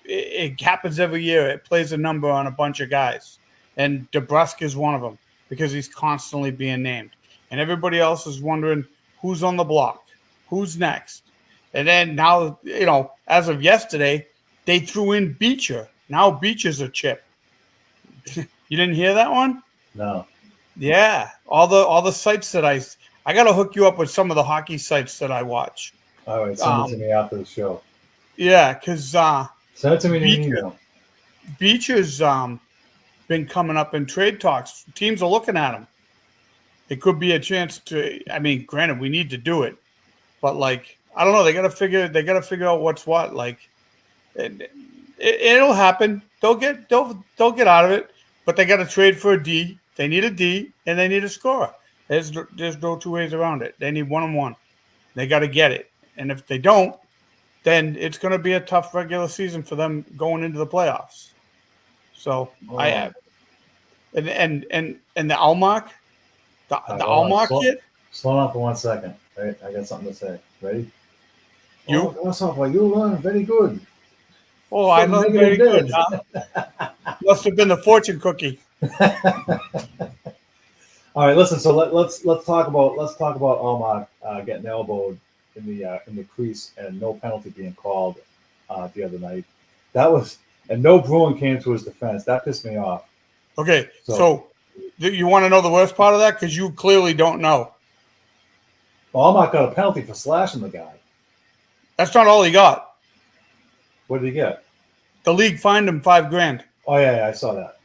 it happens every year. It plays a number on a bunch of guys, and DeBrusque is one of them because he's constantly being named, and everybody else is wondering who's on the block, who's next, and then now as of yesterday, they threw in Beecher. Now Beecher's a chip. You didn't hear that one? No. Yeah, all the sites that I got to hook you up with some of the hockey sites that I watch. All right, send it to me after the show. Yeah, because send it to me in an email. Beecher's been coming up in trade talks. Teams are looking at him. It could be a chance to. I mean, granted, we need to do it, but like I don't know. They got to figure out what's what. Like it'll happen. They'll get out of it, but they got to trade for a D. They need a D and they need a scorer. There's no 2 ways around it. They need 1-on-1. They got to get it, and if they don't, then it's going to be a tough regular season for them going into the playoffs. So Oh. and the Almark, the All right, hold on. Almark kid, Slow down for 1 second. Right, I got something to say. Ready? Oh, you. Grasshopper, you learn very good. Oh, I From know negative very good, dead. huh? Must have been the fortune cookie. All right, listen. So let's talk about Allmark getting elbowed in the crease and no penalty being called the other night. That was and no Bruin came to his defense. That pissed me off. Okay, So so you want to know the worst part of that? Because you clearly don't know. Allmark got a penalty for slashing the guy. That's not all he got. What did he get? The league fined him $5,000. Oh yeah, I saw that.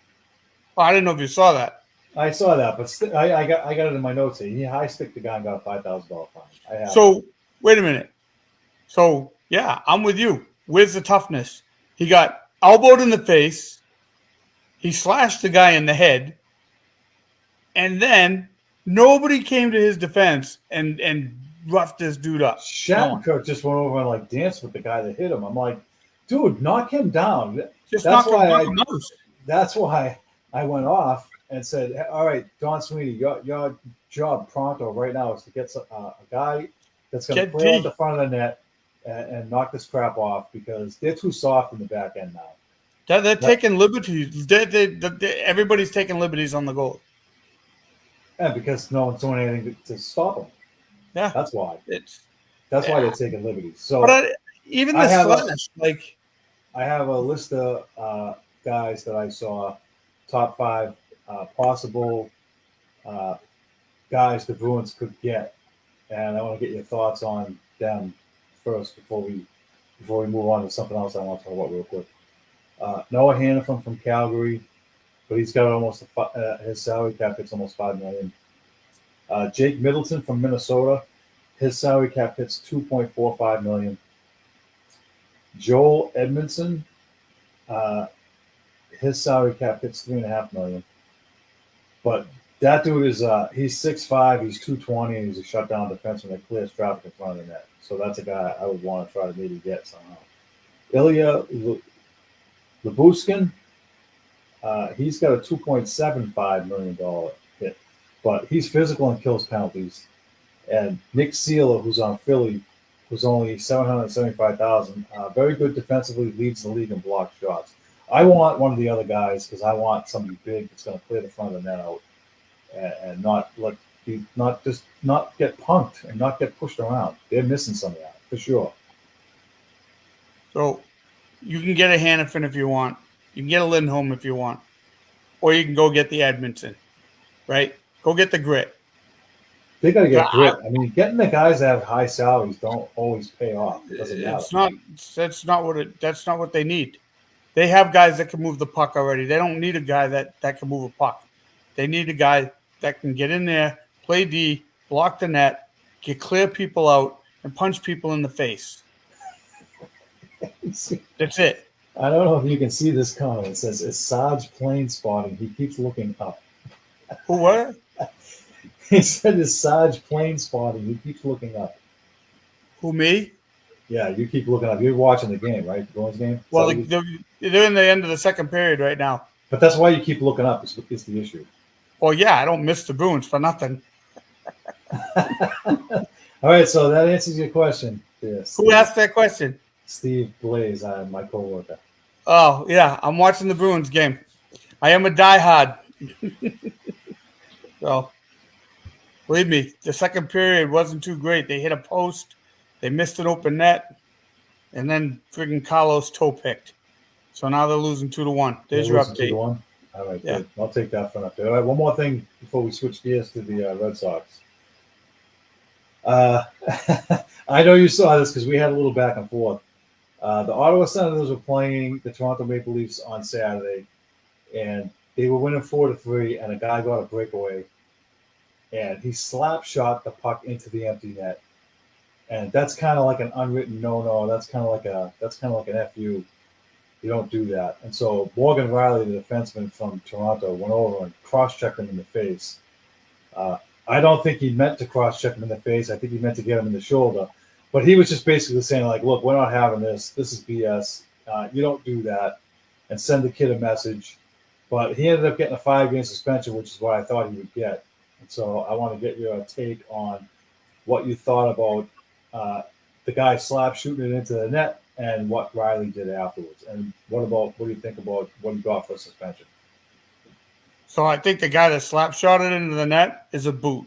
Oh, I didn't know if you saw that. I saw that, but I got it in my notes here. He high sticked the guy and got a $5,000 fine. I have. So wait a minute. So yeah, I'm with you. Where's the toughness? He got elbowed in the face. He slashed the guy in the head, and then nobody came to his defense and roughed this dude up. No one. Shattenkirk just went over and like danced with the guy that hit him. I'm like, dude, knock him down. Just That's knock him why down the nose. That's why I went off and said, all right, Don Sweeney, your job pronto right now is to get a guy that's going to Get play D. out the front of the net and knock this crap off because they're too soft in the back end now. They're taking liberties. Everybody's taking liberties on the goal. Yeah, because no one's doing anything to stop them. Yeah, That's why. it's That's why they're taking liberties. So but even the slash, like I have a list of guys that I saw, top 5 possible guys the Bruins could get, and I want to get your thoughts on them first before we move on to something else I want to talk about real quick. Noah Hannafin from Calgary, but he's got almost his salary cap hits almost $5 million. Jake Middleton from Minnesota, his salary cap hits $2.45 million. Joel Edmondson, his salary cap hits $3.5 million. But that dude is he's 6'5", he's 220, and he's a shutdown defenseman that clears traffic in front of the net. So that's a guy I would want to try to maybe get somehow. Ilya Labuskin, he's got a $2.75 million hit, but he's physical and kills penalties. And Nick Seeler, who's on Philly, who's only $775,000, very good defensively, leads the league in blocked shots. I want one of the other guys because I want somebody big that's going to clear the front of the net out and not get punked and not get pushed around. They're missing some of that for sure. So you can get a Hannafin if you want. You can get a Lindholm if you want. Or you can go get the Edmondson, right? Go get the grit. They got to get grit. I mean, getting the guys that have high salaries don't always pay off. It doesn't matter. That's not what they need. They have guys that can move the puck already. They don't need a guy that can move a puck. They need a guy that can get in there, play D, block the net, clear people out, and punch people in the face. That's it. I don't know if you can see this comment. It says, "Is Sarge plane spotting? He keeps looking up." Who what? He said, "Is Sarge plane spotting? He keeps looking up." Who, me? Yeah, you keep looking up. You're watching the game, right? The Bruins game? Well, they're in the end of the second period right now. But that's why you keep looking up is the issue. Well, yeah, I don't miss the Bruins for nothing. All right, so that answers your question. Yes. Who asked that question? Steve Blaze, my coworker. Oh, yeah, I'm watching the Bruins game. I am a diehard. So, believe me, the second period wasn't too great. They hit a post, they missed an open net, and then friggin' Carlos toe picked. So now they're losing 2-1. There's your update. 2-1. All right, yeah. Good. I'll take that for an update. All right, one more thing before we switch gears to the Red Sox. I know you saw this because we had a little back and forth. The Ottawa Senators were playing the Toronto Maple Leafs on Saturday, and they were winning 4-3, and a guy got a breakaway, and he slap shot the puck into the empty net, and that's kind of like an unwritten no-no. That's kind of like an FU. You don't do that. And so Morgan Riley, the defenseman from Toronto, went over and cross-checked him in the face. I don't think he meant to cross-check him in the face. I think he meant to get him in the shoulder. But he was just basically saying, like, look, we're not having this. This is BS. You don't do that, and send the kid a message. But he ended up getting a 5-game suspension, which is what I thought he would get. And so I want to get your take on what you thought about the guy slap shooting it into the net and what Riley did afterwards. And what do you think about what he got for suspension? So I think the guy that slap shot it into the net is a boot.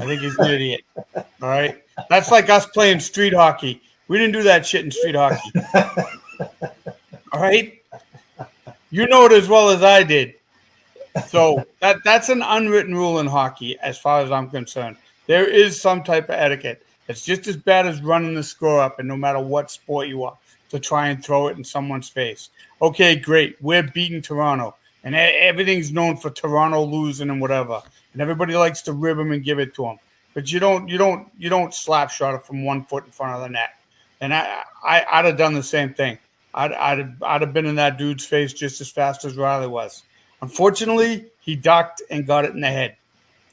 I think he's an idiot. All right. That's like us playing street hockey. We didn't do that shit in street hockey. All right. You know it as well as I did. So that's an unwritten rule in hockey, as far as I'm concerned. There is some type of etiquette. It's just as bad as running the score up, and no matter what sport you are, to try and throw it in someone's face. Okay, great. We're beating Toronto, and everything's known for Toronto losing and whatever, and everybody likes to rib them and give it to them. But you don't slap shot it from 1 foot in front of the net. And I'd have done the same thing. I'd have been in that dude's face just as fast as Riley was. Unfortunately, he ducked and got it in the head.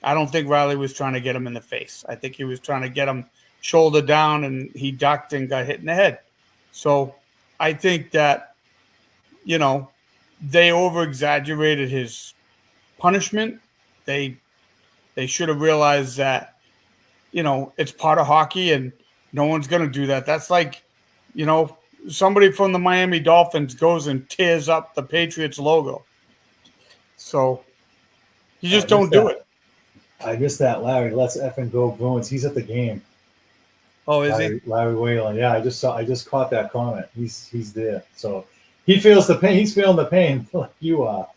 I don't think Riley was trying to get him in the face. I think he was trying to get him shoulder down, and he ducked and got hit in the head. So I think that, they over-exaggerated his punishment. They should have realized that, it's part of hockey and no one's going to do that. That's like, somebody from the Miami Dolphins goes and tears up the Patriots logo. So you just don't do it. I missed that, Larry. Let's effing go Bruins. He's at the game. Oh, is he? Larry Whalen. Yeah, I just caught that comment. He's there. So he feels the pain. He's feeling the pain like you are.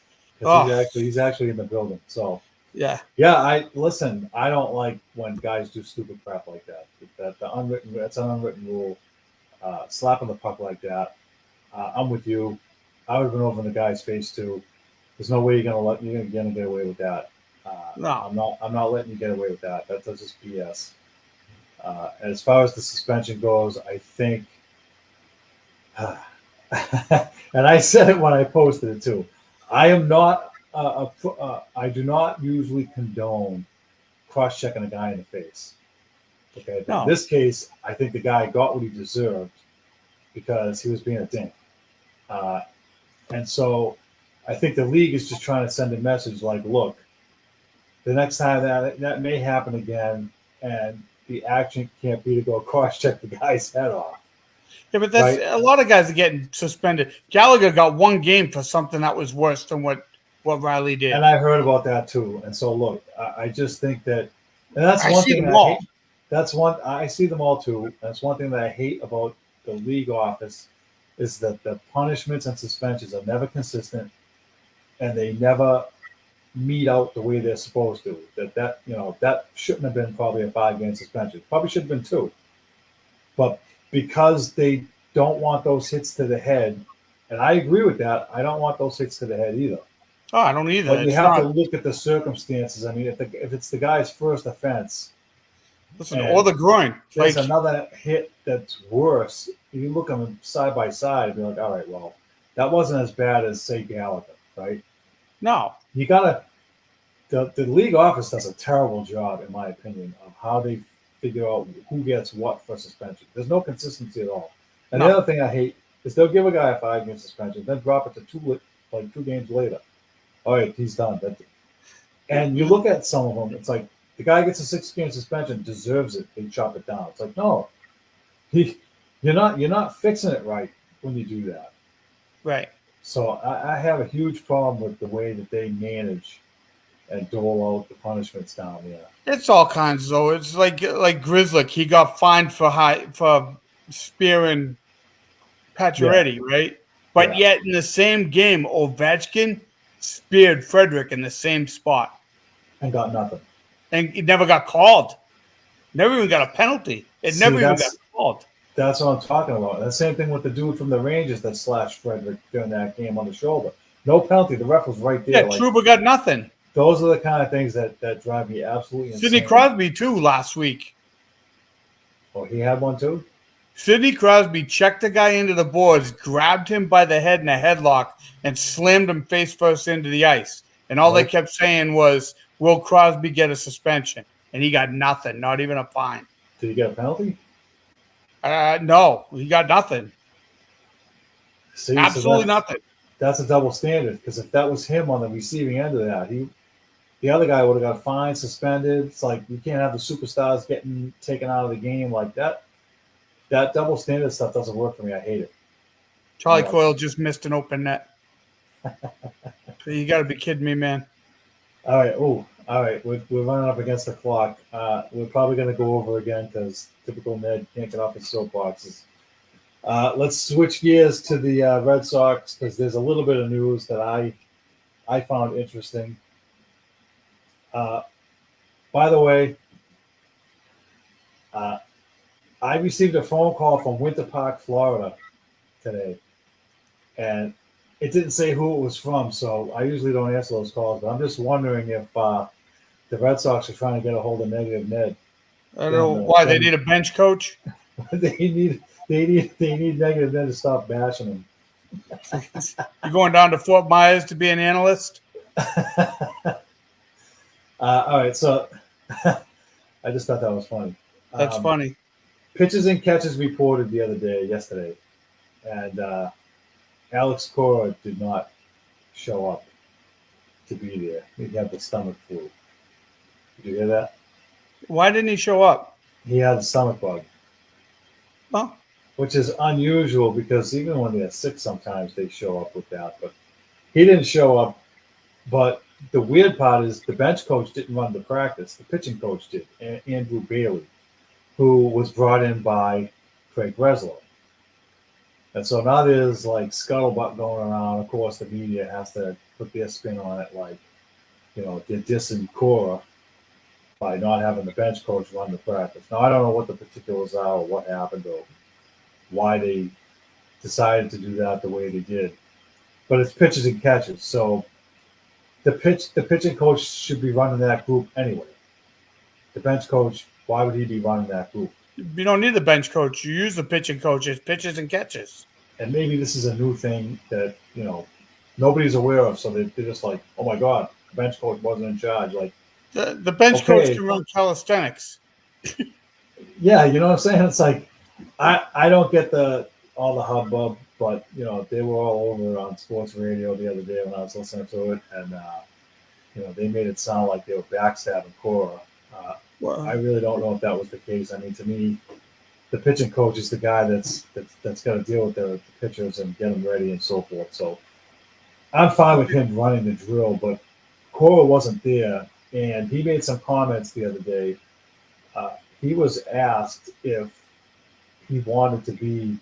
He's actually in the building. So yeah. I listen. I don't like when guys do stupid crap like that. That's an unwritten rule. Slapping the puck like that. I'm with you. I would have been over in the guy's face too. There's no way you're gonna get away with that. No, I'm not letting you get away with that. That's just BS. As far as the suspension goes, I think, and I said it when I posted it too. I am not. I do not usually condone cross-checking a guy in the face. Okay. No. In this case, I think the guy got what he deserved because he was being a dink, and so I think the league is just trying to send a message like, look, the next time that may happen again, and the action can't be to go cross-check the guy's head off. Yeah, but that's right? A lot of guys are getting suspended. Gallagher got 1 game for something that was worse than what Riley did. And I heard about that too. And so, look, I just think that, and that's one thing that I hate. I see them all too. That's one thing that I hate about the league office is that the punishments and suspensions are never consistent, and they never meet out the way they're supposed to. That shouldn't have been probably a 5-game suspension. Probably should have been 2. But because they don't want those hits to the head, and I agree with that, I don't want those hits to the head either. Oh, I don't either. But you have to look at the circumstances. I mean, if it's the guy's first offense, listen, or the groin, there's another hit that's worse. You look at them side by side and be like, all right, well, that wasn't as bad as, say, Gallagher, right? No. You gotta. The league office does a terrible job, in my opinion, of how they figure out who gets what for suspension. There's no consistency at all. And the other thing I hate is they'll give a guy a 5-game suspension, then drop it to 2 games later. All right, he's done. And you look at some of them, it's like the guy gets a 6-game suspension, deserves it. They chop it down. It's like, no, you're not fixing it right when you do that. Right. So I have a huge problem with the way that they manage and dole out the punishments down there. It's all kinds, though. It's like Grizzlick. He got fined for spearing Pacioretty, right? But yet in the same game, Ovechkin speared Frederick in the same spot and got nothing. And it never got called. Never even got a penalty. Never even got called. That's what I'm talking about. And the same thing with the dude from the Rangers that slashed Frederick during that game on the shoulder. No penalty. The ref was right there. Yeah, Trouba got nothing. Those are the kind of things that drive me absolutely insane. Sidney Crosby, too, last week. Oh, he had one, too? Sidney Crosby checked the guy into the boards, grabbed him by the head in a headlock, and slammed him face first into the ice. And all they kept saying was, will Crosby get a suspension? And he got nothing, not even a fine. Did he get a penalty? No, he got nothing. See, so Absolutely nothing. that's a double standard because if that was him on the receiving end of that, the other guy would have got fined, suspended. It's like you can't have the superstars getting taken out of the game like that. That double standard stuff doesn't work for me. I hate it. Charlie All Coyle just missed an open net. You got to be kidding me, man. right. Oh, all right. We're running up against the clock. We're probably going to go over again because typical Ned can't get off his soapboxes. Let's switch gears to the Red Sox because there's a little bit of news that I found interesting. By the way, I received a phone call from Winter Park, Florida today, and it didn't say who it was from, so I usually don't answer those calls. But I'm just wondering if the Red Sox are trying to get a hold of Negative Ned. I don't know why they need a bench coach. they need Negative Ned to stop bashing them. You're going down to Fort Myers to be an analyst? All right, so I just thought that was funny. That's funny. Pitches and catches reported yesterday, and Alex Cora did not show up to be there. He had the stomach flu. Did you hear that? Why didn't he show up? He had a stomach bug. Huh? Which is unusual because even when they're sick, sometimes they show up with that. But he didn't show up. But the weird part is the bench coach didn't run the practice. The pitching coach did, Andrew Bailey, who was brought in by Craig Breslow. And so now there's like scuttlebutt going around. Of course, the media has to put their spin on it, like, they're dissing Cora by not having the bench coach run the practice. Now, I don't know what the particulars are or what happened or why they decided to do that the way they did. But it's pitches and catches. So the pitching coach should be running that group anyway. The bench coach, why would he be running that group? You don't need the bench coach. You use the pitching coach. It's pitches and catches. And maybe this is a new thing that, nobody's aware of. So they're just like, oh my God, the bench coach wasn't in charge. Like, the bench coach can run calisthenics. Yeah, you know what I'm saying? It's like, I don't get all the hubbub, but they were all over on sports radio the other day when I was listening to it, and they made it sound like they were backstabbing Cora. I really don't know if that was the case. I mean, to me, the pitching coach is the guy that's got to deal with the pitchers and get them ready and so forth. So I'm fine with him running the drill, but Cora wasn't there, and he made some comments the other day. He was asked if he wanted to be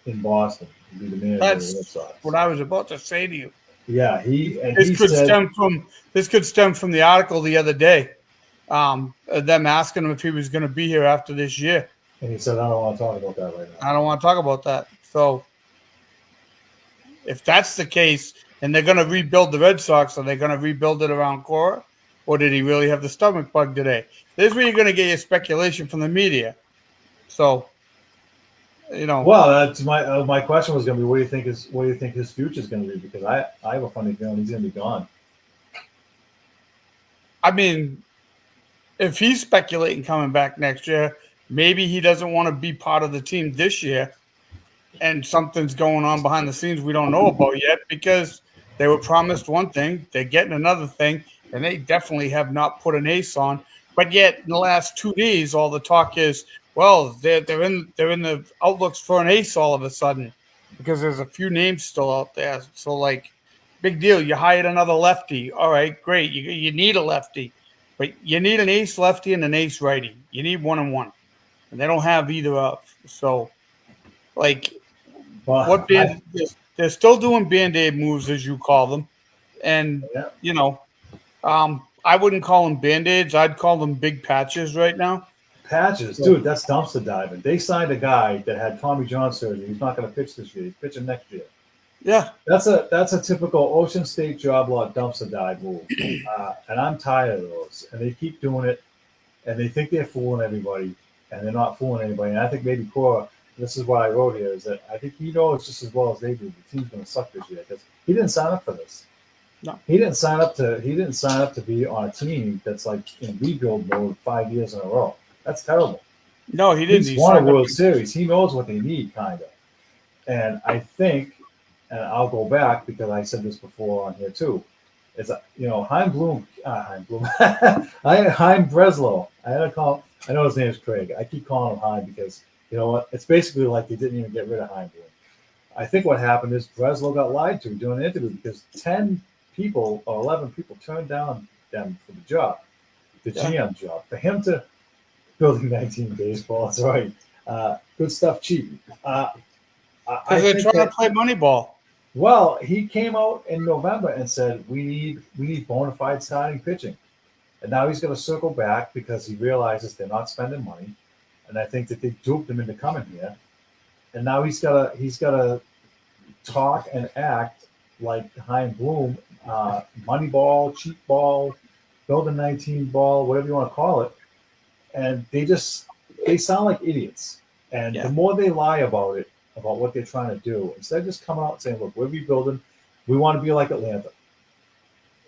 in Boston, to be the manager of the Red Sox. What I was about to say to you. Yeah, this could stem from the article the other day. Them asking him if he was going to be here after this year. And he said, I don't want to talk about that right now. I don't want to talk about that. So if that's the case and they're going to rebuild the Red Sox, are they going to rebuild it around Cora? Or did he really have the stomach bug today? This is where you're going to get your speculation from the media. So, Well, that's my question was going to be, what do you think his future is going to be? Because I have a funny feeling he's going to be gone. I mean, if he's speculating coming back next year, maybe he doesn't want to be part of the team this year, and something's going on behind the scenes we don't know about yet because they were promised one thing, they're getting another thing, and they definitely have not put an ace on. But yet, in the last 2 days, all the talk is, well, they're in the outlooks for an ace all of a sudden because there's a few names still out there. So, like, big deal. You hired another lefty. All right, great. You need a lefty. But you need an ace lefty and an ace righty. You need 1 and 1. And they don't have either of. So, like, they're still doing Band-Aid moves, as you call them. And, I wouldn't call them Band-Aids. I'd call them big patches right now. Patches? Dude, that's dumpster diving. They signed a guy that had Tommy John surgery. He's not going to pitch this year. He's pitching next year. Yeah. That's a typical Ocean State job lot dumpster dive move. And I'm tired of those. And they keep doing it, and they think they're fooling everybody, and they're not fooling anybody. And I think maybe Cora, this is what I wrote here, is that I think he knows just as well as they do the team's going to suck this year because he didn't sign up for this. No. He didn't sign up to be on a team that's like in rebuild mode 5 years in a row. That's terrible. No, he didn't. He's He won a signed up. World Series. He knows what they need, kind of. And I think, and I'll go back because I said this before on here too, is Chaim Breslow. I had to call. I know his name is Craig. I keep calling him Chaim because you know what? It's basically like they didn't even get rid of Chaim Bloom. I think what happened is Breslow got lied to during the interview because 10 people or 11 people turned down them for the job, the Yeah. GM job. For him to building 19 baseball, that's right. Good stuff, cheap. Because I they're think trying that to play Moneyball. well, he came out in November and said we need bona fide starting pitching, and now he's going to circle back because he realizes they're not spending money, and I think that they duped him into coming here, and now he's got to talk and act like Chaim Bloom, Moneyball, cheap ball, building 19 ball, whatever you want to call it, and they sound like idiots. And the Yeah. more they lie about it, about what they're trying to do, instead of just coming out and saying, "Look, we're rebuilding. We want to be like Atlanta.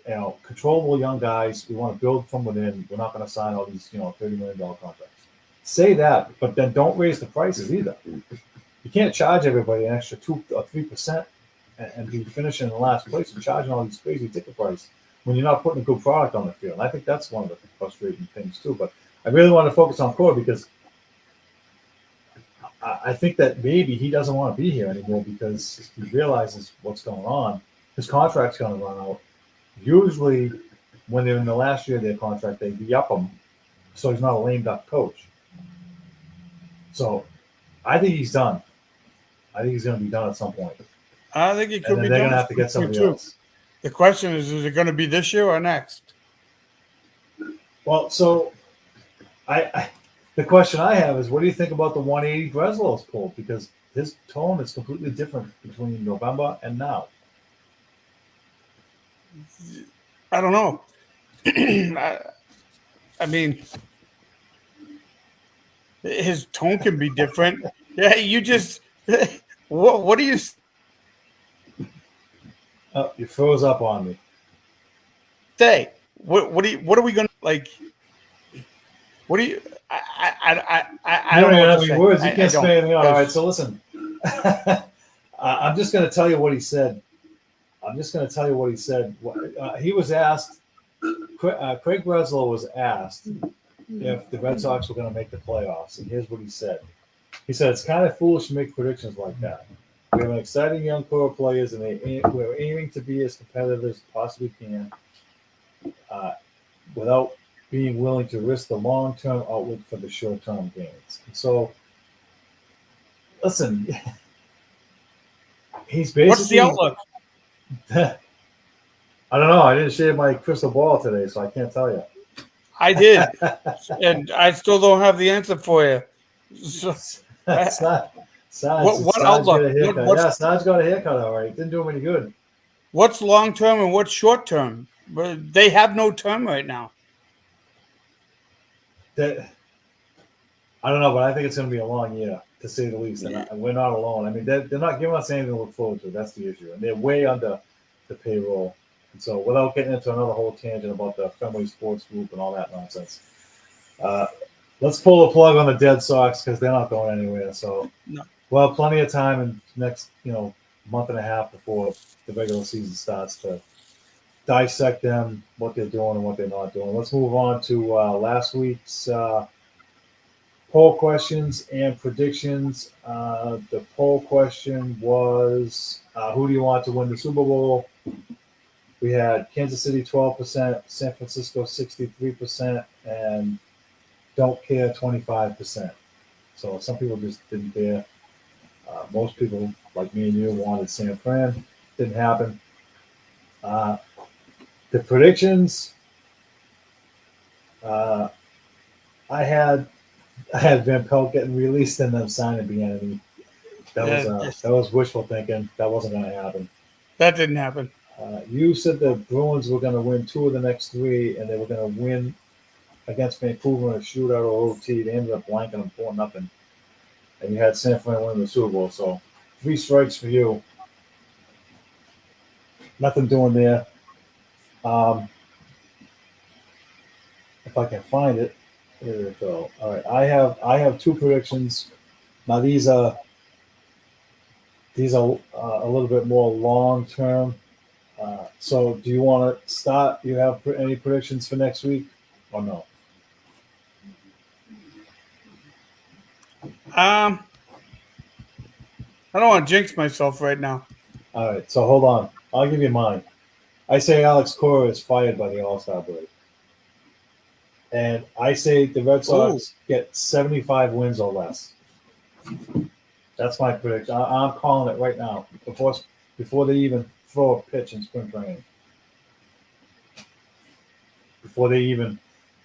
You know, controllable young guys. We want to build from within. We're not going to sign all these, $30 million contracts." Say that, but then don't raise the prices either. You can't charge everybody an extra 2 or 3% and be finishing in the last place and charging all these crazy ticket prices when you're not putting a good product on the field. And I think that's one of the frustrating things too. But I really want to focus on Core because I think that maybe he doesn't want to be here anymore because he realizes what's going on. His contract's going to run out. Usually, when they're in the last year of their contract, they re-up him so he's not a lame duck coach. So I think he's done. I think he's going to be done at some point. I think it And could then be they're going done to have to get somebody too. else. The question is it going to be this year or next? Well, so I the question I have is, what do you think about the 180 Breslow's pulled? Because his tone is completely different between November and now. I don't know. I mean, his tone can be different. Yeah, you just what do you Oh, you froze up on me. say? What are we gonna like? What do you? I You don't don't know even what have to any say. words. You I can't don't spell anything out. All right, because so listen. I'm just going to tell you what he said. He was asked, Craig Breslow was asked if the Red Sox were going to make the playoffs. And here's what he said. He said, it's kind of foolish to make predictions like that. We have an exciting young core of players, and we're aiming to be as competitive as possibly can uh, without being willing to risk the long-term outlook for the short-term gains. And so, listen, he's what's the basically. outlook? I don't know. I didn't shave my crystal ball today, so I can't tell you. I did, and I still don't have the answer for you. So, It's not Sarge. what Sarge got outlook? a haircut. Yeah, Sarge got a haircut. All right, didn't do him any good. What's long term and what's short term? But they have no term right now. That I don't know, but I think it's going to be a long year to say the least. And we're not alone. I mean, they're not giving us anything to look forward to. That's the issue, and they're way under the payroll. And so, without getting into another whole tangent about the Fenway Sports Group and all that nonsense, uh, let's pull the plug on the Dead Sox because they're not going anywhere. So, No. well, plenty of time in next month and a half before the regular season starts to dissect them, what they're doing and what they're not doing. Let's move on to last week's poll questions and predictions. The poll question was, who do you want to win the Super Bowl? We had Kansas City 12%, San Francisco 63%, and don't care 25%. So some people just didn't care. Most people, like me and you, wanted San Fran. Didn't happen. The predictions, uh, I had Van Pelt getting released and them signing Bieniemy. That was wishful thinking. That wasn't going to happen. That didn't happen. You said the Bruins were going to win 2 of the next 3, and they were going to win against Vancouver in a shootout or OT. They ended up blanking them 4-0, and you had San Fran win the Super Bowl. So 3 strikes for you. Nothing doing there. If I can find it, Here we go. All right, I have two predictions. Now these are a little bit more long term. So do you want to start? Do you have any predictions for next week or no? Um, I don't want to jinx myself right now. All right, so hold on. I'll give you mine. I say Alex Cora is fired by the All Star break, and I say the Red Ooh, Sox get 75 wins or less. That's my prediction. I'm calling it right now before they even throw a pitch in spring training. Before they even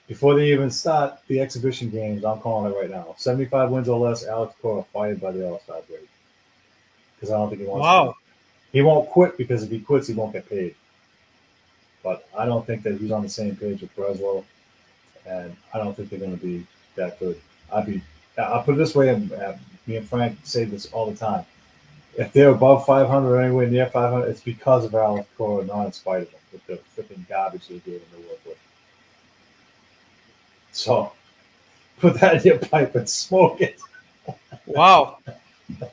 Before they even start the exhibition games, I'm calling it right now. 75 wins or less, Alex Cora fired by the All Star break because I don't think he wants to wow. be. He won't quit because if he quits, he won't get paid. But I don't think that he's on the same page with Breslow, and I don't think they're going to be that good. I'll put it this way, and me and Frank say this all the time. If they're above 500 or anywhere near 500, it's because of Alex Cora, not in spite of him, with the freaking garbage they gave him to work with. So put that in your pipe and smoke it. Wow. That's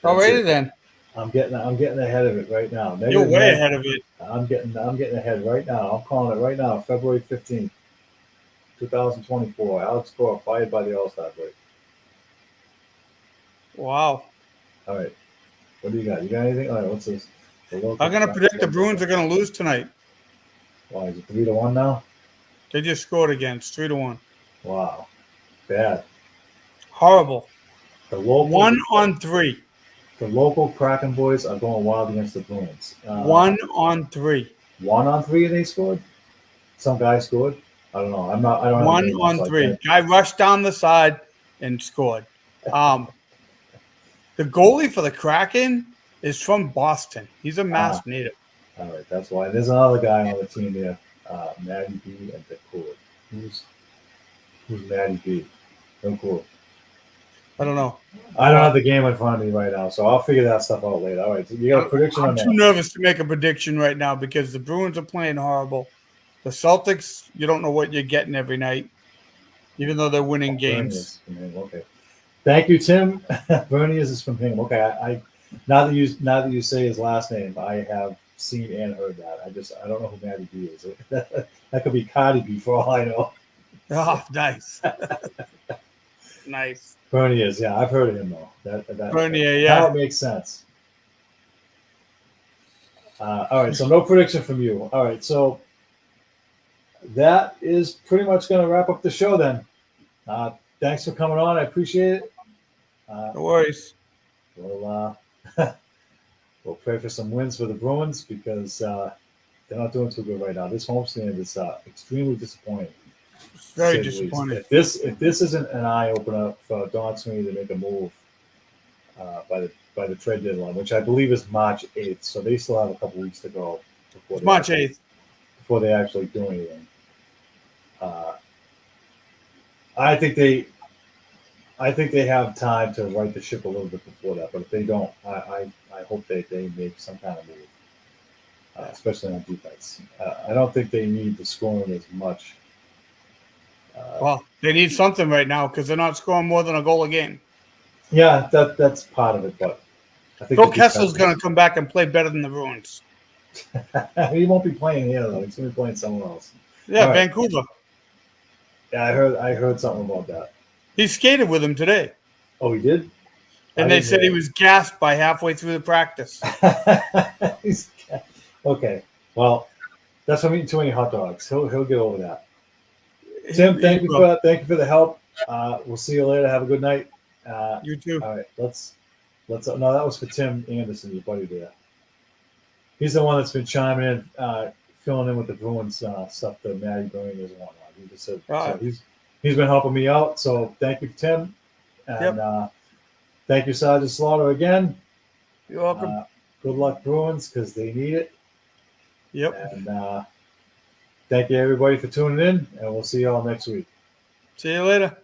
Alrighty it. then. I'm getting ahead of it right now. You're Negative way man. ahead of it. I'm getting ahead right now. I'm calling it right now. February 15th, 2024. Alex Cora fired by the All Star break. Wow. All right. What do you got? You got anything? All right. What's this? The local I'm gonna crap. predict the Bruins are gonna lose tonight. Why is it 3-1 now? They just scored again. It's 3-1. Wow. Bad. Horrible. The local 1-3. the local Kraken boys are going wild against the Bruins. 1-3. 1-3 and they scored. Some guy scored. I don't know. I don't have the One game on, on so I three. can't. Guy rushed down the side and scored. Um, the goalie for the Kraken is from Boston. He's a Ah, Mass native. all right. That's why. There's another guy on the team there. Matty B and the Cool. Who's Who's Matty B? No cool. I don't know. I don't have the game in front of me right now, so I'll figure that stuff out later. All right. So you got a prediction I'm on too that? nervous to make a prediction right now because the Bruins are playing horrible. The Celtics, you don't know what you're getting every night, even though they're winning Bernie games. is from him. Okay. Thank you, Tim. Bernie is from him. Okay. I now that you say his last name, I have seen and heard that. I don't know who Matty B is. That could be Cardi B for all I know. Oh, nice. Nice. Bernie is. Yeah, I've heard of him though. Bernier, Now yeah. it makes sense. All right. So no prediction from you. All right. So that is pretty much going to wrap up the show then. Thanks for coming on. I appreciate it. Uh, No worries. we'll we'll pray for some wins for the Bruins because they're not doing too good right now. This homestand is extremely disappointing. It's To very say the least. disappointing. If this isn't an eye opener for Don Sweeney to make a move by the trade deadline, which I believe is March 8th, so they still have a couple weeks to go It's March 8th. before they actually do anything. Uh, I think they have time to right the ship a little bit before that, but if they don't, I hope they make some kind of move, especially on defense. I don't think they need the scoring as much. Well, they need something right now because they're not scoring more than a goal a game. Yeah, that's part of it, but I think Phil the defense. Kessel's going to come back and play better than the Bruins. He won't be playing here though. He's going to be playing somewhere else. Yeah, All right. Vancouver. Yeah, I heard something about that. He skated with him today, Oh, he did. and they said he was gassed by halfway through the practice. He's, okay. Well, that's from eating too many hot dogs. He'll get over that. Tim, thank you for the help. We'll see you later. Have a good night. You too. All right, let's. No, that was for Tim Anderson, your buddy there. He's the one that's been chiming in, filling in with the Bruins stuff, the Matty Burners and whatnot. He just said so he's been helping me out. So thank you, Tim, and thank you, Sergeant Slaughter, again. You're welcome. Good luck, Bruins, because they need it. Yep. And thank you, everybody, for tuning in, and we'll see you all next week. See you later.